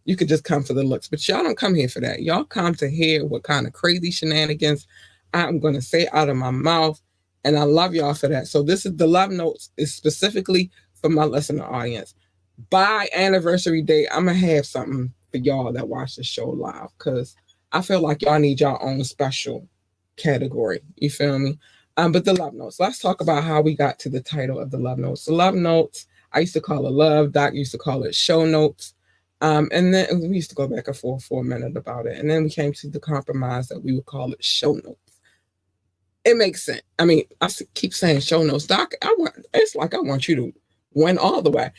you could just come for the looks, but y'all don't come here for that. Y'all come to hear what kind of crazy shenanigans I'm going to say out of my mouth, and I love y'all for that. So this is the love notes is specifically for my listener audience. By anniversary date, I'm going to have something for y'all that watch the show live, because I feel like y'all need your own special category. You feel me? But the love notes. Let's talk about how we got to the title of the love notes. The love notes, I used to call it love. Doc used to call it show notes. And then we used to go back and forth for a minute about it. And then we came to the compromise that we would call it show notes. It makes sense. I mean, I keep saying show notes. Doc, it's like I want you to win all the way.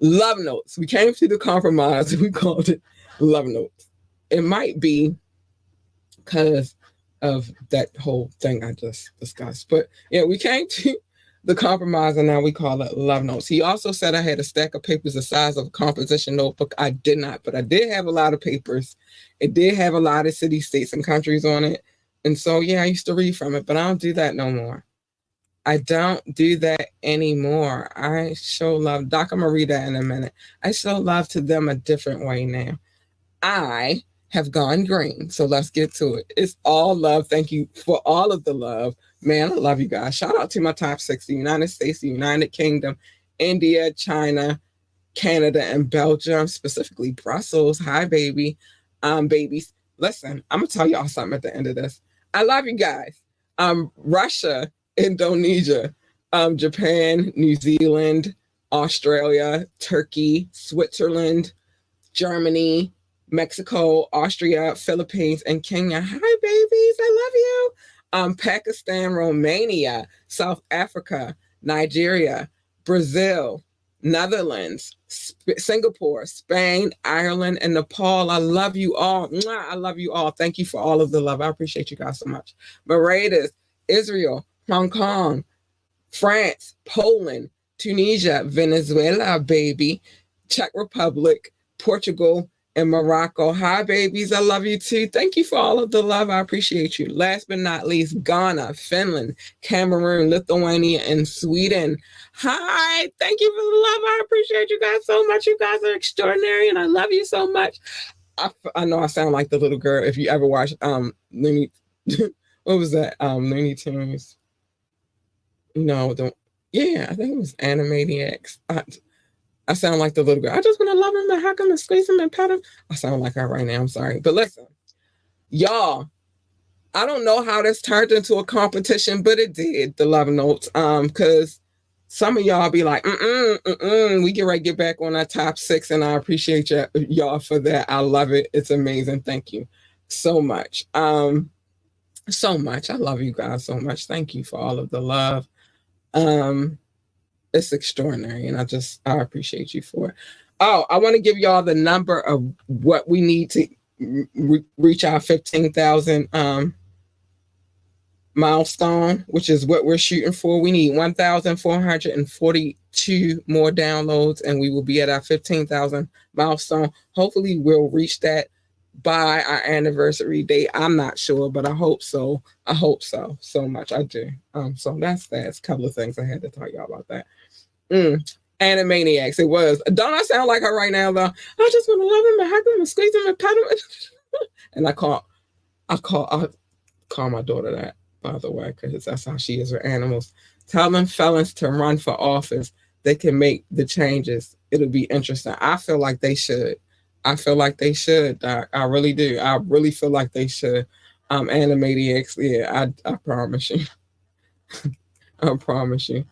Love notes. We came to the compromise. We called it love notes. It might be because of that whole thing I just discussed. But yeah, we came to the compromise, and now we call it love notes. He also said I had a stack of papers the size of a composition notebook. I did not, but I did have a lot of papers. It did have a lot of cities, states, and countries on it. And so, yeah, I used to read from it, but I don't do that no more. I don't do that anymore. I show love. Doc, I'm going to read that in a minute. I show love to them a different way now. I have gone green. So let's get to it. It's all love. Thank you for all of the love. Man, I love you guys. Shout out to my top 6, the United States, the United Kingdom, India, China, Canada, and Belgium, specifically Brussels. Hi, baby. Babies. Listen, I'm going to tell y'all something at the end of this. I love you guys. Russia, Indonesia, Japan, New Zealand, Australia, Turkey, Switzerland, Germany, Mexico, Austria, Philippines, and Kenya. Hi, babies. I love you. Pakistan, Romania, South Africa, Nigeria, Brazil, Netherlands, Singapore, Spain, Ireland, and Nepal. I love you all. Mwah, I love you all. Thank you for all of the love. I appreciate you guys so much. Barbados, Israel, Hong Kong, France, Poland, Tunisia, Venezuela, baby, Czech Republic, Portugal, in Morocco. Hi, babies. I love you too. Thank you for all of the love. I appreciate you. Last but not least, Ghana, Finland, Cameroon, Lithuania, and Sweden. Hi. Thank you for the love. I appreciate you guys so much. You guys are extraordinary, and I love you so much. I know I sound like the little girl. If you ever watched Looney, what was that? Looney Tunes. No, don't. Yeah, I think it was Animaniacs. I sound like the little girl. I just want to love him and hug him and squeeze him and pet him. I sound like her right now. I'm sorry. But listen, y'all, I don't know how this turned into a competition, but it did, the love notes. Because some of y'all be like, we get ready to get back on our top 6, and I appreciate y'all for that. I love it. It's amazing. Thank you so much. So much. I love you guys so much. Thank you for all of the love. It's extraordinary, and I appreciate you for it. Oh, I want to give y'all the number of what we need to reach our 15,000 milestone, which is what we're shooting for. We need 1,442 more downloads, and we will be at our 15,000 milestone. Hopefully, we'll reach that by our anniversary date. I'm not sure, but I hope so. I hope so much. I do. So that's a couple of things I had to tell y'all about that. Animaniacs. It was. Don't I sound like her right now though? I just want to love him and hug him and squeeze him and pet him. And I call my daughter that, by the way, because that's how she is with animals. Tell them felons to run for office. They can make the changes. It'll be interesting. I feel like they should. Doc. I really do. I really feel like they should. Animaniacs. Yeah, I promise you. I promise you.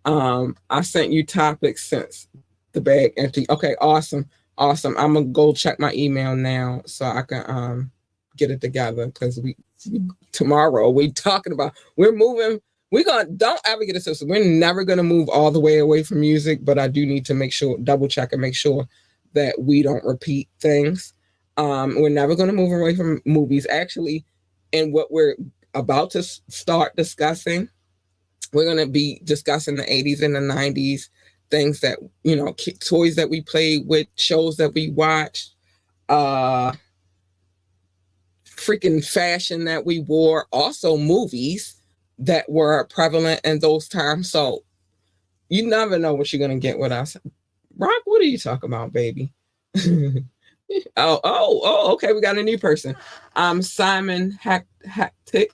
I sent you topics since the bag empty. Okay, awesome. I'm gonna go check my email now so I can get it together, because tomorrow we're moving. Don't ever get it twisted. We're never gonna move all the way away from music, but I do need to double check and make sure that we don't repeat things. We're never gonna move away from movies. Actually, and what we're about to start discussing, we're going to be discussing the 80s and the 90s, things that, toys that we played with, shows that we watched, freaking fashion that we wore, also movies that were prevalent in those times. So you never know what you're going to get with us. Rock, what are you talking about, baby? Okay. We got a new person. Simon Hactic.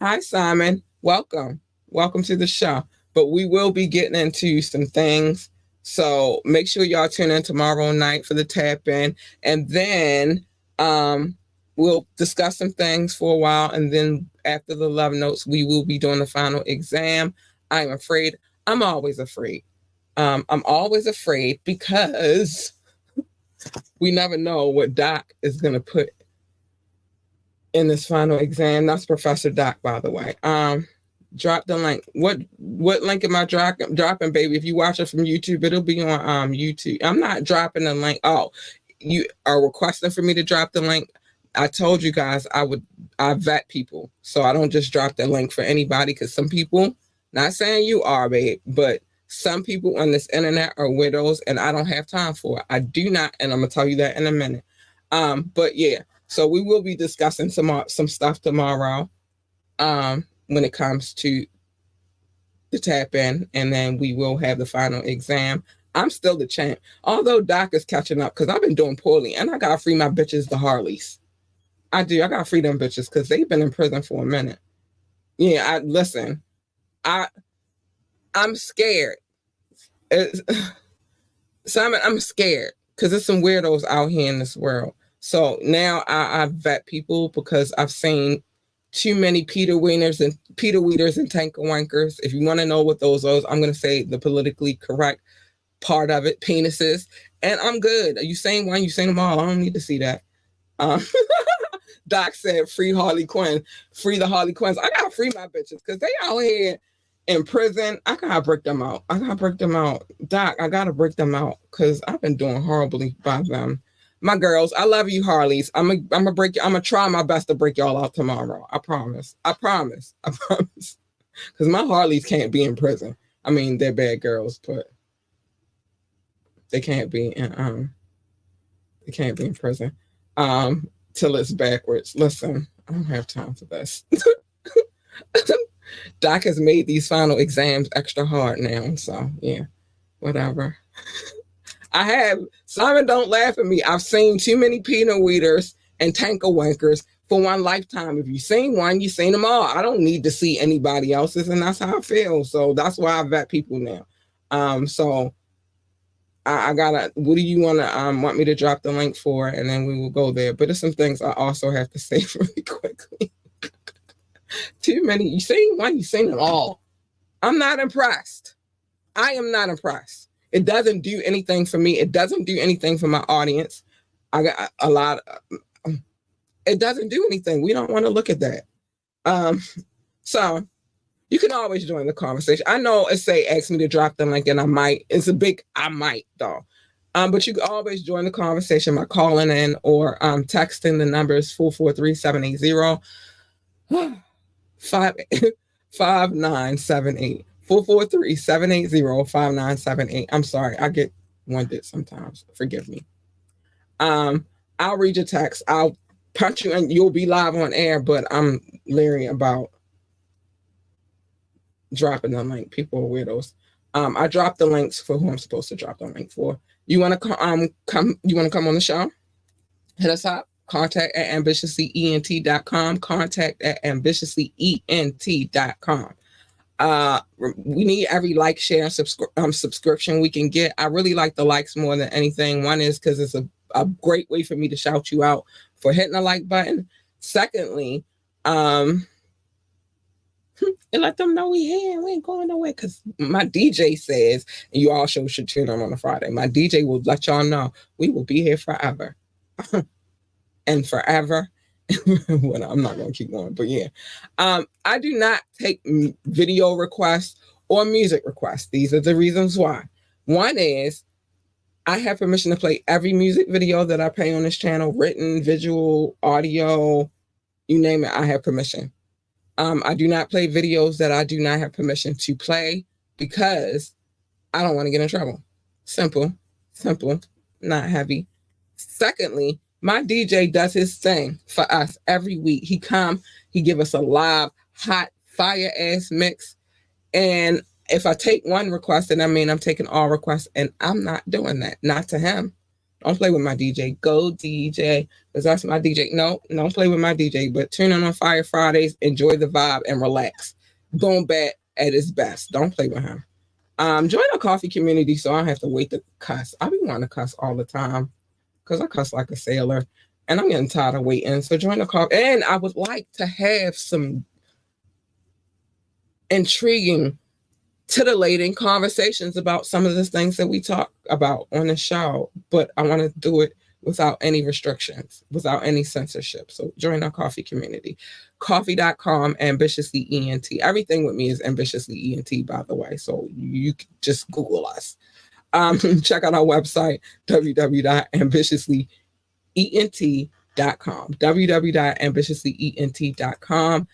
Hi, Simon. Welcome to the show. But we will be getting into some things, so make sure y'all tune in tomorrow night for the tap in, and then we'll discuss some things for a while, and then after the love notes we will be doing the final exam. I'm afraid. I'm always afraid. I'm always afraid because we never know what Doc is going to put in this final exam. That's Professor Doc, by the way. Drop the link. What link am I dropping, baby? If you watch it from YouTube, it'll be on YouTube. I'm not dropping the link. Oh, you are requesting for me to drop the link. I told you guys I vet people, so I don't just drop the link for anybody, because some people, not saying you are, babe, but some people on this internet are widows, and I don't have time for it. I do not, and I'm gonna tell you that in a minute. But yeah, so we will be discussing some stuff tomorrow. When it comes to the tap in, and then we will have the final exam. I'm still the champ, although Doc is catching up, because I've been doing poorly, and I gotta free my bitches, the Harleys. I do. I gotta free them bitches, because they've been in prison for a minute. Yeah, I'm scared. Simon, I'm scared, because there's some weirdos out here in this world. So now I vet people, because I've seen too many Peter Wieners and Tanker Wankers. If you want to know what those are, I'm going to say the politically correct part of it, penises. And I'm good. Are you saying one? You saying them all? I don't need to see that. Doc said, free Harley Quinn. Free the Harley Quinns. I got to free my bitches, because they out here in prison. I got to break them out. Doc, I got to break them out, because I've been doing horribly by them. My girls, I love you, Harleys. I'm gonna try my best to break y'all out tomorrow. I promise. Because my Harleys can't be in prison. I mean, they're bad girls, but they can't be in It can't be in prison. Till it's backwards. Listen, I don't have time for this. Doc has made these final exams extra hard now. So yeah, whatever. I have Simon. Don't laugh at me. I've seen too many peanut weeders and tanker wankers for one lifetime. If you've seen one, you've seen them all. I don't need to see anybody else's, and that's how I feel. So that's why I vet people now. So I gotta. What do you want me to drop the link for, and then we will go there. But there's some things I also have to say really quickly. Too many. You seen one, you seen it all. I'm not impressed. I am not impressed. It doesn't do anything for me. It doesn't do anything for my audience. I got a lot. It doesn't do anything. We don't want to look at that. So you can always join the conversation. I know it say ask me to drop the link, and I might. It's a big I might though. But you can always join the conversation by calling in or texting. The numbers 443-780 5978. 443-780-5978. I'm sorry, I get winded sometimes. Forgive me. I'll read your text. I'll punch you and you'll be live on air, but I'm leery about dropping the link. People are weirdos. I dropped the links for who I'm supposed to drop the link for. You want to come? You want to come on the show? Hit us up. Contact at ambitiouslyent.com. Contact at ambitiouslyent.com. We need every like, share, and subscription we can get. I really like the likes more than anything. One is because it's a great way for me to shout you out for hitting the like button. Secondly, and let them know we here. We ain't going nowhere. Because my DJ says, and you also should tune in on a Friday. My DJ will let y'all know we will be here forever. And forever. Well, I'm not going to keep going, but yeah. I do not take video requests or music requests. These are the reasons why. One is I have permission to play every music video that I play on this channel, written, visual, audio, you name it, I have permission. I do not play videos that I do not have permission to play because I don't want to get in trouble. Simple, not heavy. Secondly, my DJ does his thing for us every week. He give us a live, hot, fire ass mix. And if I take one request, then I mean I'm taking all requests, and I'm not doing that. Not to him. Don't play with my DJ. Go DJ, because that's my DJ. No, don't play with my DJ. But tune in on Fire Fridays, enjoy the vibe, and relax. Boom Bat at his best. Don't play with him. Join our coffee community so I don't have to wait to cuss. I be wanting to cuss all the time because I cuss like a sailor, and I'm getting tired of waiting. So join the coffee. And I would like to have some intriguing, titillating conversations about some of the things that we talk about on the show, but I want to do it without any restrictions, without any censorship. So join our coffee community. Coffee.com, ambitiously ENT. Everything with me is ambitiously ENT, by the way. So you can just Google us. Check out our website, www.ambitiouslyent.com. www.ambitiouslyent.com.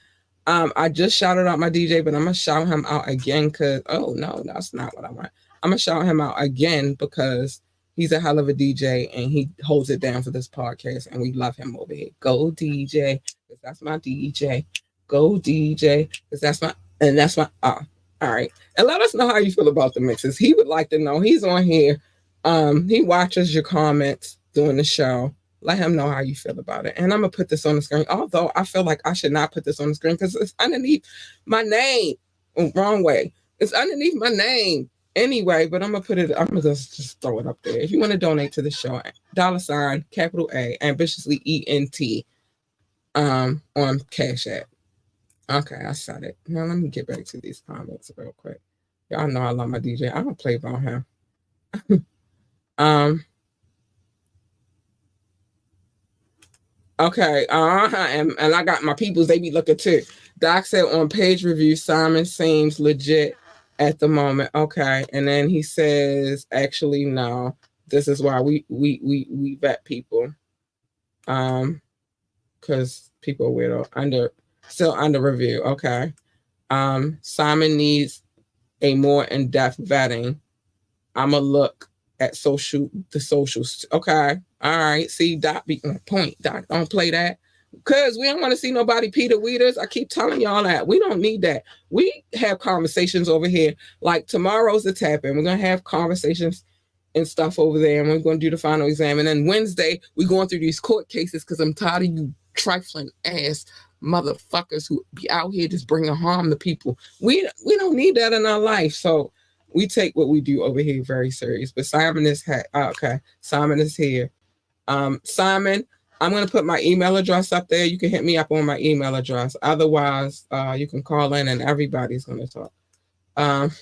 I just shouted out my DJ, but I'm gonna shout him out again because no, that's not what I want. I'm gonna shout him out again because he's a hell of a DJ and he holds it down for this podcast, and we love him over here. Go DJ, because that's my DJ. Go DJ, because that's my all right. And let us know how you feel about the mixes. He would like to know. He's on here. He watches your comments during the show. Let him know how you feel about it. And I'm going to put this on the screen, although I feel like I should not put this on the screen because it's underneath my name. Wrong way. It's underneath my name anyway, but I'm going to just throw it up there. If you want to donate to the show, $ capital A, ambitiously ENT on Cash App. Okay, I said it. Now let me get back to these comments real quick. Y'all know I love my DJ. I don't play about him. Okay, and I got my peoples, they be looking too. Doc said on page review, Simon seems legit at the moment. Okay, and then he says, actually, no. This is why we vet people. Because people are weirdo. Still under review. Okay. Simon needs a more in-depth vetting. I'ma look at the socials. Okay. All right. See, Doc be on point. Doc, don't play that. Because we don't want to see nobody Peter Weeders. I keep telling y'all that. We don't need that. We have conversations over here. Like tomorrow's the tap in. We're going to have conversations and stuff over there. And we're going to do the final exam. And then Wednesday, we're going through these court cases because I'm tired of you trifling ass motherfuckers who be out here just bringing harm to people. We don't need that in our life. So we take what we do over here very serious. But Simon is okay. Simon is here. Simon, I'm going to put my email address up there. You can hit me up on my email address. Otherwise, you can call in and everybody's going to talk.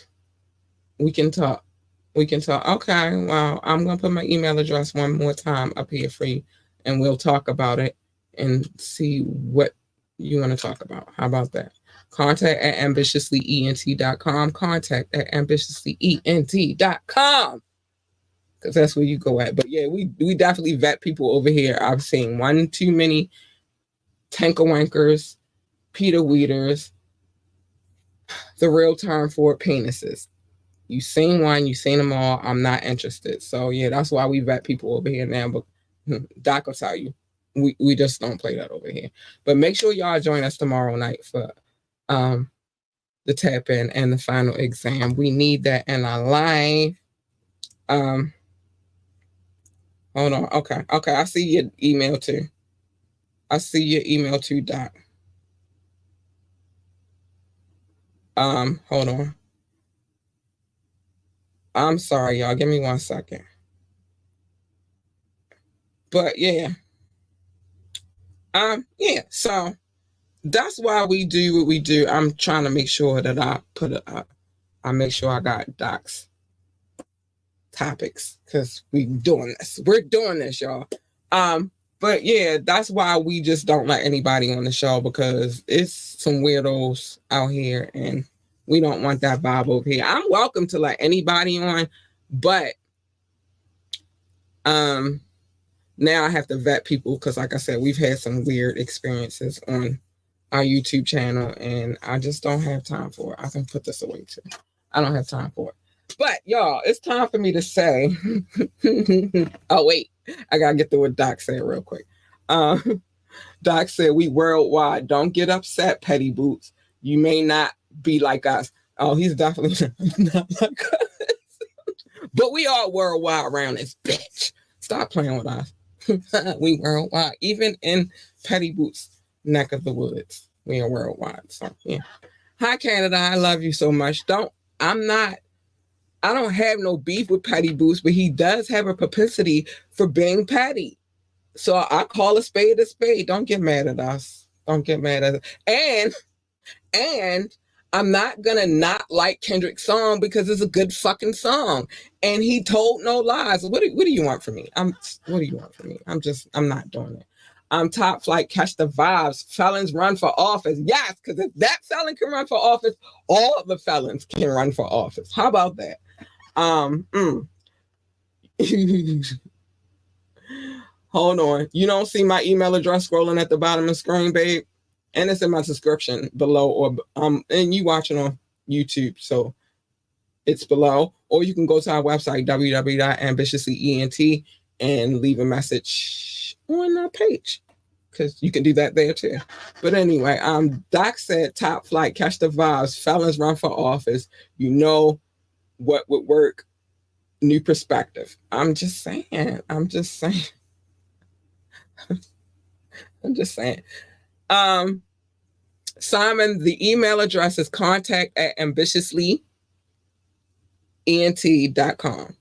We can talk. We can talk. Okay. Well, I'm going to put my email address one more time up here for you, and we'll talk about it and see what you want to talk about. How about that? Contact at ambitiouslyent.com. Contact at ambitiouslyent.com. Because that's where you go at. But yeah, we definitely vet people over here. I've seen one too many tanker wankers, Peter Weeders, the real term for it, penises. You seen one, you seen them all. I'm not interested. So yeah, that's why we vet people over here now. But Doc will tell you, we just don't play that over here. But make sure y'all join us tomorrow night for the tap in and the final exam. We need that in our life. Hold on. Okay. I see your email too. Doc. Hold on. I'm sorry, y'all. Give me 1 second. But yeah. Yeah. So that's why we do what we do. I'm trying to make sure that I make sure I got Doc's topics because we're doing this, y'all. But yeah, that's why we just don't let anybody on the show, because it's some weirdos out here and we don't want that vibe over here. I'm welcome to let anybody on, but now I have to vet people because, like I said, we've had some weird experiences on our YouTube channel and I just don't have time for it. I can put this away too. I don't have time for it. But y'all, it's time for me to say, oh wait, I gotta get through what Doc said real quick. Doc said, we worldwide. Don't get upset, Petty Boots. You may not be like us. Oh, he's definitely not like us. But we are worldwide around this bitch. Stop playing with us. We worldwide. Even in Petty Boots' neck of the woods, we are worldwide. So yeah. Hi Canada, I love you so much. I don't have no beef with Petty Boots, but he does have a propensity for being petty. So I call a spade a spade. Don't get mad at us. Don't get mad at us. And I'm not gonna not like Kendrick's song because it's a good fucking song. And he told no lies. What do you want from me? What do you want from me? I'm not doing it. I'm top flight, catch the vibes. Felons run for office. Yes, because if that felon can run for office, all of the felons can run for office. How about that? Hold on. You don't see my email address scrolling at the bottom of the screen, babe? And it's in my description below, or and you watching on YouTube, so it's below. Or you can go to our website, www.ambitiouslyent, and leave a message on our page, because you can do that there too. But anyway, Doc said, top flight, catch the vibes, felons run for office. You know what would work? New perspective. I'm just saying. Simon, the email address is contact@ambitiouslyent.com.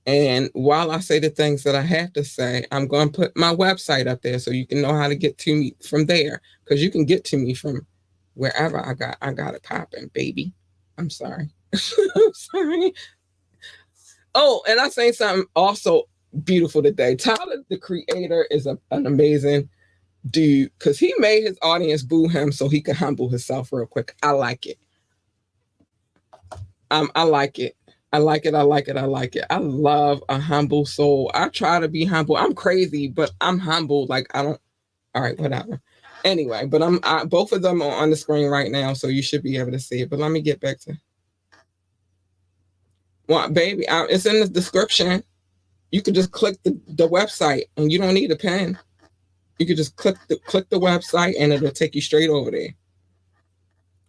And while I say the things that I have to say, I'm going to put my website up there so you can know how to get to me from there, because you can get to me from wherever I got it popping, baby. I'm sorry. I'm sorry. Oh, and I say something also beautiful today. Tyler, the Creator, is an amazing dude, because he made his audience boo him so he could humble himself real quick. I like it. I like it. I like it. I love a humble soul. I try to be humble. I'm crazy, but I'm humble. Like, I don't. All right, whatever. Anyway, but both of them are on the screen right now, so you should be able to see it. But let me get back to. Well, baby, it's in the description. You could just click the website and you don't need a pen. You could just click the website and it'll take you straight over there.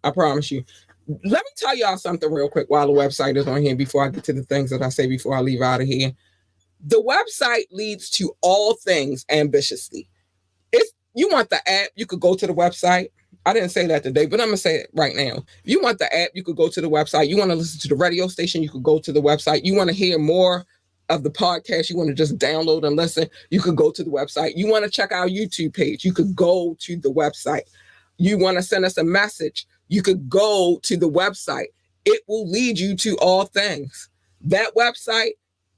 I promise you. Let me tell y'all something real quick while the website is on here before I get to the things that I say before I leave out of here. The website leads to all things ambitiously. If you want the app, you could go to the website. I didn't say that today, but I'm going to say it right now. If you want the app, you could go to the website. You want to listen to the radio station, you could go to the website. You want to hear more of the podcast, you want to just download and listen, you could go to the website. You want to check our YouTube page, you could go to the website. You want to send us a message, you could go to the website. It will lead you to all things. That website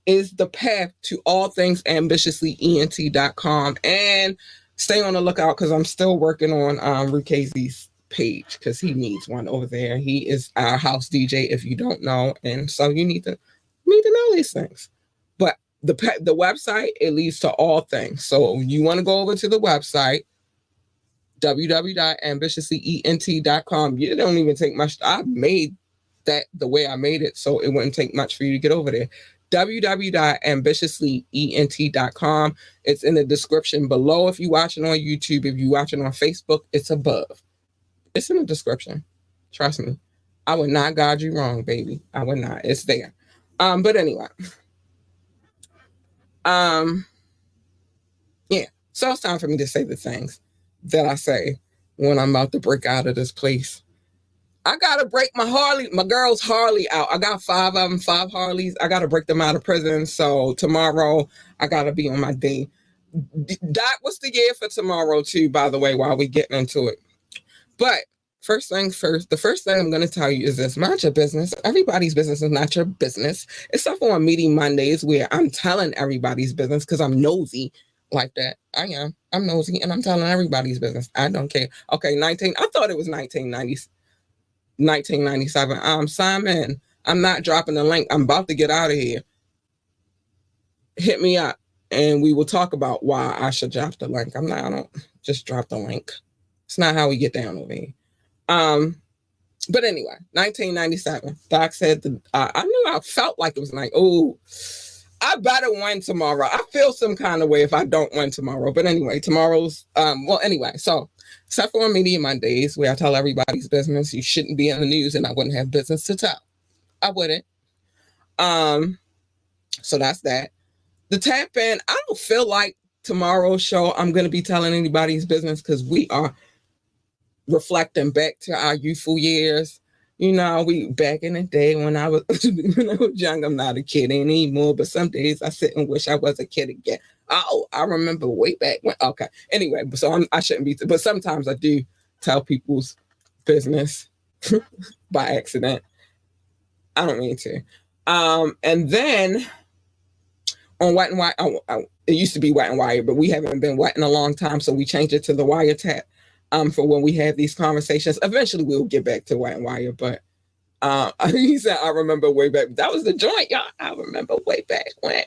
is the path to all things ambitiouslyent.com. And stay on the lookout because I'm still working on Rukazi's page because he needs one over there. He is our house DJ, if you don't know. And so you need to know these things. But the website, it leads to all things. So you want to go over to the website, www.ambitiouslyent.com. You don't even take much. I made that the way I made it, so it wouldn't take much for you to get over there. www.ambitiouslyent.com. It's in the description below if you're watching on YouTube. If you're watching on Facebook, it's above. It's in the description. Trust me. I would not guide you wrong, baby. I would not. It's there. But anyway. Yeah. So it's time for me to say the things that I say when I'm about to break out of this place. I gotta break my girl's Harley out. I got 5 of them, 5 Harleys. I gotta break them out of prison. So tomorrow I gotta be on my day. That was the year for tomorrow too, by the way, while we getting into it. But first things first, the first thing I'm going to tell you is this: mind your business. Everybody's business is not your business. Except for on Meeting Mondays where I'm telling everybody's business because I'm nosy like that. I am. I'm nosy and I'm telling everybody's business. I don't care. Okay, I thought it was 1997. Simon, I'm not dropping the link. I'm about to get out of here. Hit me up and we will talk about why I should drop the link. I don't just drop the link. It's not how we get down over here. But anyway, 1997. Doc said I knew I felt like it was like, oh, I better win tomorrow. I feel some kind of way if I don't win tomorrow. But anyway, tomorrow's so except for Media Mondays where I tell everybody's business, you shouldn't be in the news and I wouldn't have business to tell. I wouldn't. So that's that. The tap in, I don't feel like tomorrow's show I'm gonna be telling anybody's business because we are reflecting back to our youthful years. You know, we back in the day when I was young. I'm not a kid anymore, but some days I sit and wish I was a kid again. Oh, I remember way back when. Okay, anyway, so I shouldn't be. But sometimes I do tell people's business by accident. I don't mean to. And then on Wet and Wire, it used to be Wet and Wire, but we haven't been wet in a long time, so we changed it to the Wiretap. For when we have these conversations. Eventually we'll get back to White and Wire, but he said, I remember way back. That was the joint, y'all. I remember way back when.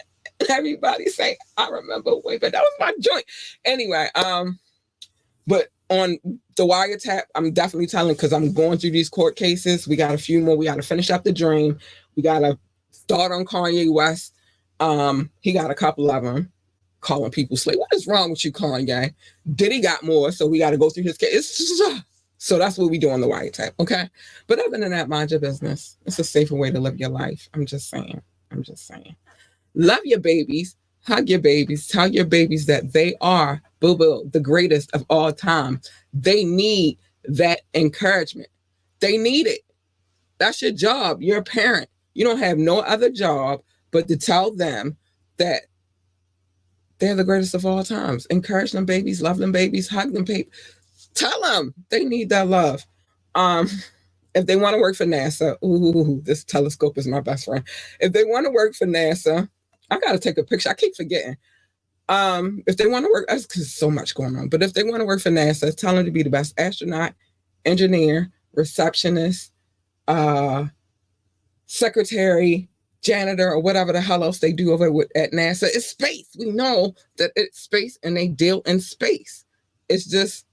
Everybody say, I remember way back. That was my joint. Anyway, but on the Wiretap, I'm definitely telling because I'm going through these court cases. We got a few more. We got to finish up the dream. We got to start on Kanye West. He got a couple of them. Calling people slave. What is wrong with you, Kanye? Diddy got more, so we got to go through his case. So that's what we do on the Wiretap, okay? But other than that, mind your business. It's a safer way to live your life. I'm just saying. Love your babies. Hug your babies. Tell your babies that they are, boo-boo, the greatest of all time. They need that encouragement. They need it. That's your job. You're a parent. You don't have no other job but to tell them that they're the greatest of all times. Encourage them babies, love them babies, hug them babies. Tell them they need that love. If they want to work for NASA, this telescope is my best friend. If they want to work for NASA, I got to take a picture. I keep forgetting. If they want to work, because there's so much going on, but if they want to work for NASA, tell them to be the best astronaut, engineer, receptionist, secretary, janitor, or whatever the hell else they do over at NASA. It's space. We know that it's space and they deal in space. It's just,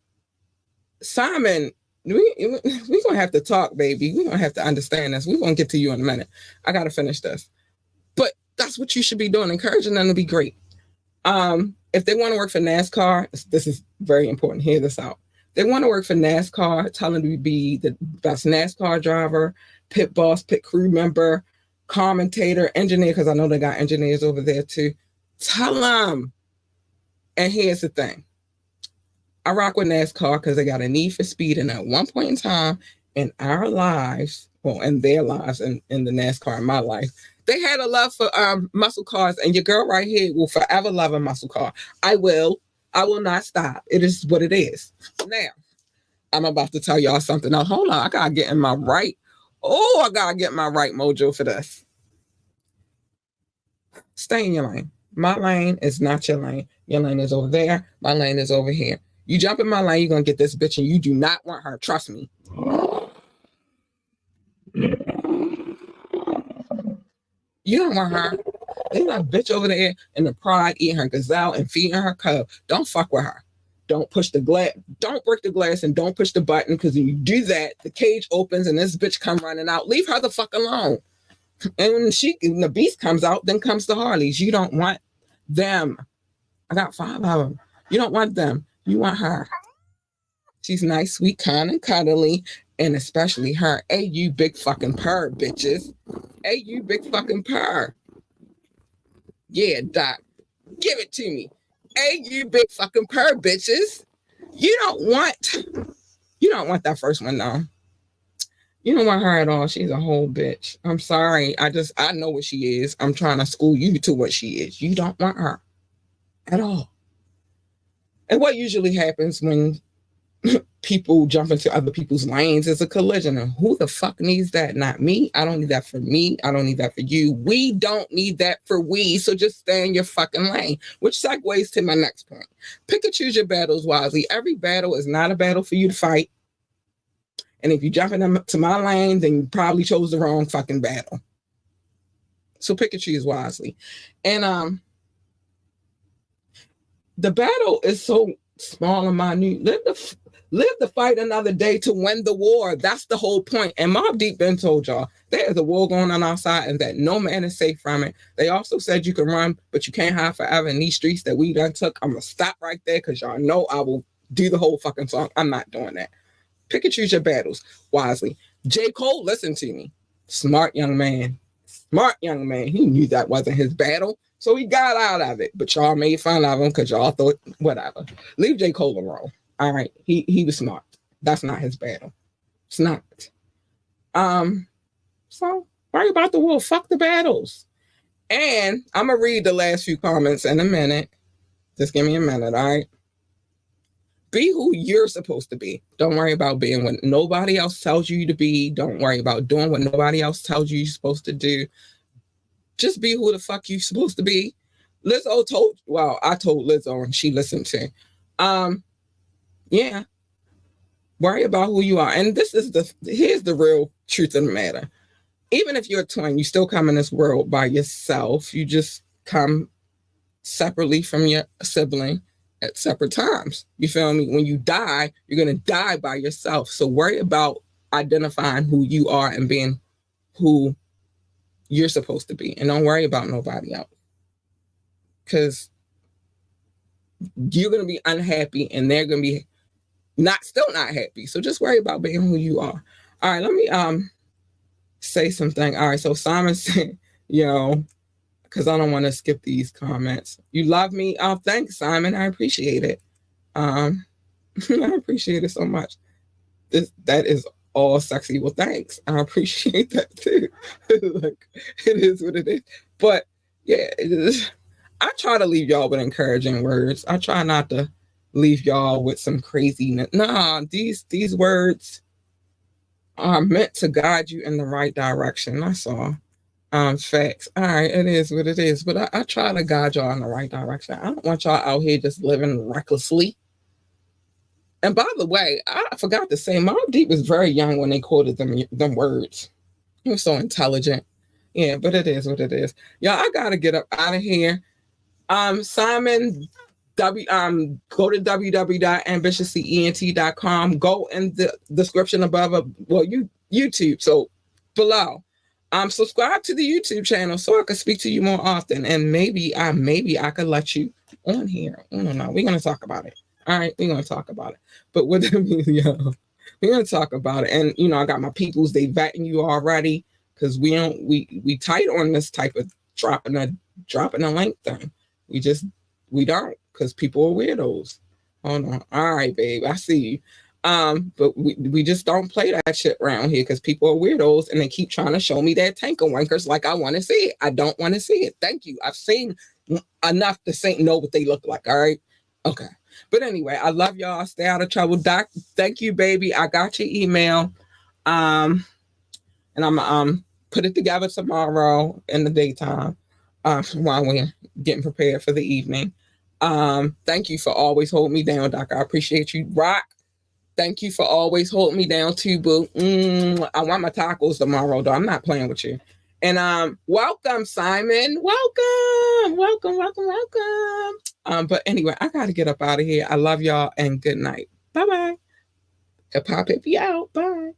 Simon, we're going to have to talk, baby. We're going to have to understand this. We're going to get to you in a minute. I got to finish this. But That's what you should be doing, encouraging them to be great. If they want to work for NASCAR, this is very important. Hear this out. They want to work for NASCAR, tell them to be the best NASCAR driver, pit boss, pit crew member, commentator, engineer, because I know they got engineers over there too. Tell them. And here's the thing. I rock with NASCAR because they got a need for speed. And at one point in time in our lives, well, in their lives, and in the NASCAR in my life, they had a love for muscle cars. And your girl right here will forever love a muscle car. I will not stop. It is what it is. Now, I'm about to tell y'all something. Now, hold on. I got to get in my right. Oh, I got to get my right mojo for this. Stay in your lane. My lane is not your lane. Your lane is over there. My lane is over here. You jump in my lane, you're going to get this bitch, and you do not want her. Trust me. You don't want her. There's that bitch over there in the pride eating her gazelle and feeding her cub. Don't fuck with her. Don't push the glass. Don't break the glass and don't push the button, because when you do that, the cage opens and this bitch come running out. Leave her the fuck alone. And when the beast comes out, then comes the Harleys. You don't want them. I got 5 of them. You don't want them. You want her. She's nice, sweet, kind, and cuddly. And especially her. Hey, you big fucking purr, bitches. Hey, you big fucking purr. Yeah, Doc. Give it to me. Hey, you big fucking purr, bitches. You don't want that first one, though. You don't want her at all. She's a whole bitch. I'm sorry. I know what she is. I'm trying to school you to what she is. You don't want her at all. And what usually happens when people jump into other people's lanes is a collision. And who the fuck needs that? Not me. I don't need that for me. I don't need that for you. We don't need that for we. So just stay in your fucking lane, which segues to my next point. Pick and choose your battles wisely. Every battle is not a battle for you to fight. And if you jump into my lane, then you probably chose the wrong fucking battle. So pick and choose wisely. And the battle is so small and minute. Live the fight another day to win the war. That's the whole point. And Mobb Deep been told y'all there is a war going on outside and that no man is safe from it. They also said you can run, but you can't hide forever in these streets that we done took. I'm going to stop right there because y'all know I will do the whole fucking song. I'm not doing that. Pick and choose your battles wisely. J. Cole, listen to me. Smart young man. Smart young man. He knew that wasn't his battle. So he got out of it, but y'all made fun of him because y'all thought, whatever. Leave J. Cole alone. All right, he was smart. That's not his battle. It's not. So worry about the war. Fuck the battles. And I'm gonna read the last few comments in a minute. Just give me a minute, all right? Be who you're supposed to be. Don't worry about being what nobody else tells you to be. Don't worry about doing what nobody else tells you you're supposed to do. Just be who the fuck you're supposed to be. Lizzo I told Lizzo and she listened to. Yeah. Worry about who you are. And here's the real truth of the matter. Even if you're a twin, you still come in this world by yourself. You just come separately from your sibling at separate times. You feel me? When you die, you're going to die by yourself. So worry about identifying who you are and being who you're supposed to be. And don't worry about nobody else. Because you're going to be unhappy and they're going to be still not happy. So just worry about being who you are. All right, let me say something. All right, so Simon said, because I don't want to skip these comments. You love me? Oh, thanks, Simon. I appreciate it. I appreciate it so much. That is all sexy. Well, thanks. I appreciate that too. Like, it is what it is. But yeah, I try to leave y'all with encouraging words. I try not to leave y'all with some craziness. Nah, these words are meant to guide you in the right direction. That's all. Facts. All right, it is what it is. But I try to guide y'all in the right direction. I don't want y'all out here just living recklessly. And by the way, I forgot to say, Mobb Deep was very young when they quoted them words. He was so intelligent. Yeah, but it is what it is. Y'all, I gotta get up out of here. Simon, go to www.ambitiouslyent.com. Go in the description above, YouTube, so below. Subscribe to the YouTube channel so I can speak to you more often, and maybe I could let you on here. I don't know. We're gonna talk about it. All right, we're gonna talk about it. But with that means, we're gonna talk about it. And I got my peoples. They vetting you already because we tight on this type of dropping a link thing. We don't because people are weirdos. Hold on. All right, babe. I see you. But we just don't play that shit around here because people are weirdos and they keep trying to show me their tanker wankers like I want to see it. I don't want to see it. Thank you. I've seen enough to say know what they look like. All right. Okay. But anyway, I love y'all. Stay out of trouble. Doc, thank you, baby. I got your email. And I'm put it together tomorrow in the daytime. While we're getting prepared for the evening. Thank you for always holding me down, Doc. I appreciate you. Rock. Thank you for always holding me down too, boo. I want my tacos tomorrow, though. I'm not playing with you. And welcome, Simon. Welcome. But anyway, I gotta get up out of here. I love y'all and good night. Bye-bye. Hip Hop Hippie out. Bye.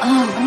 Oh,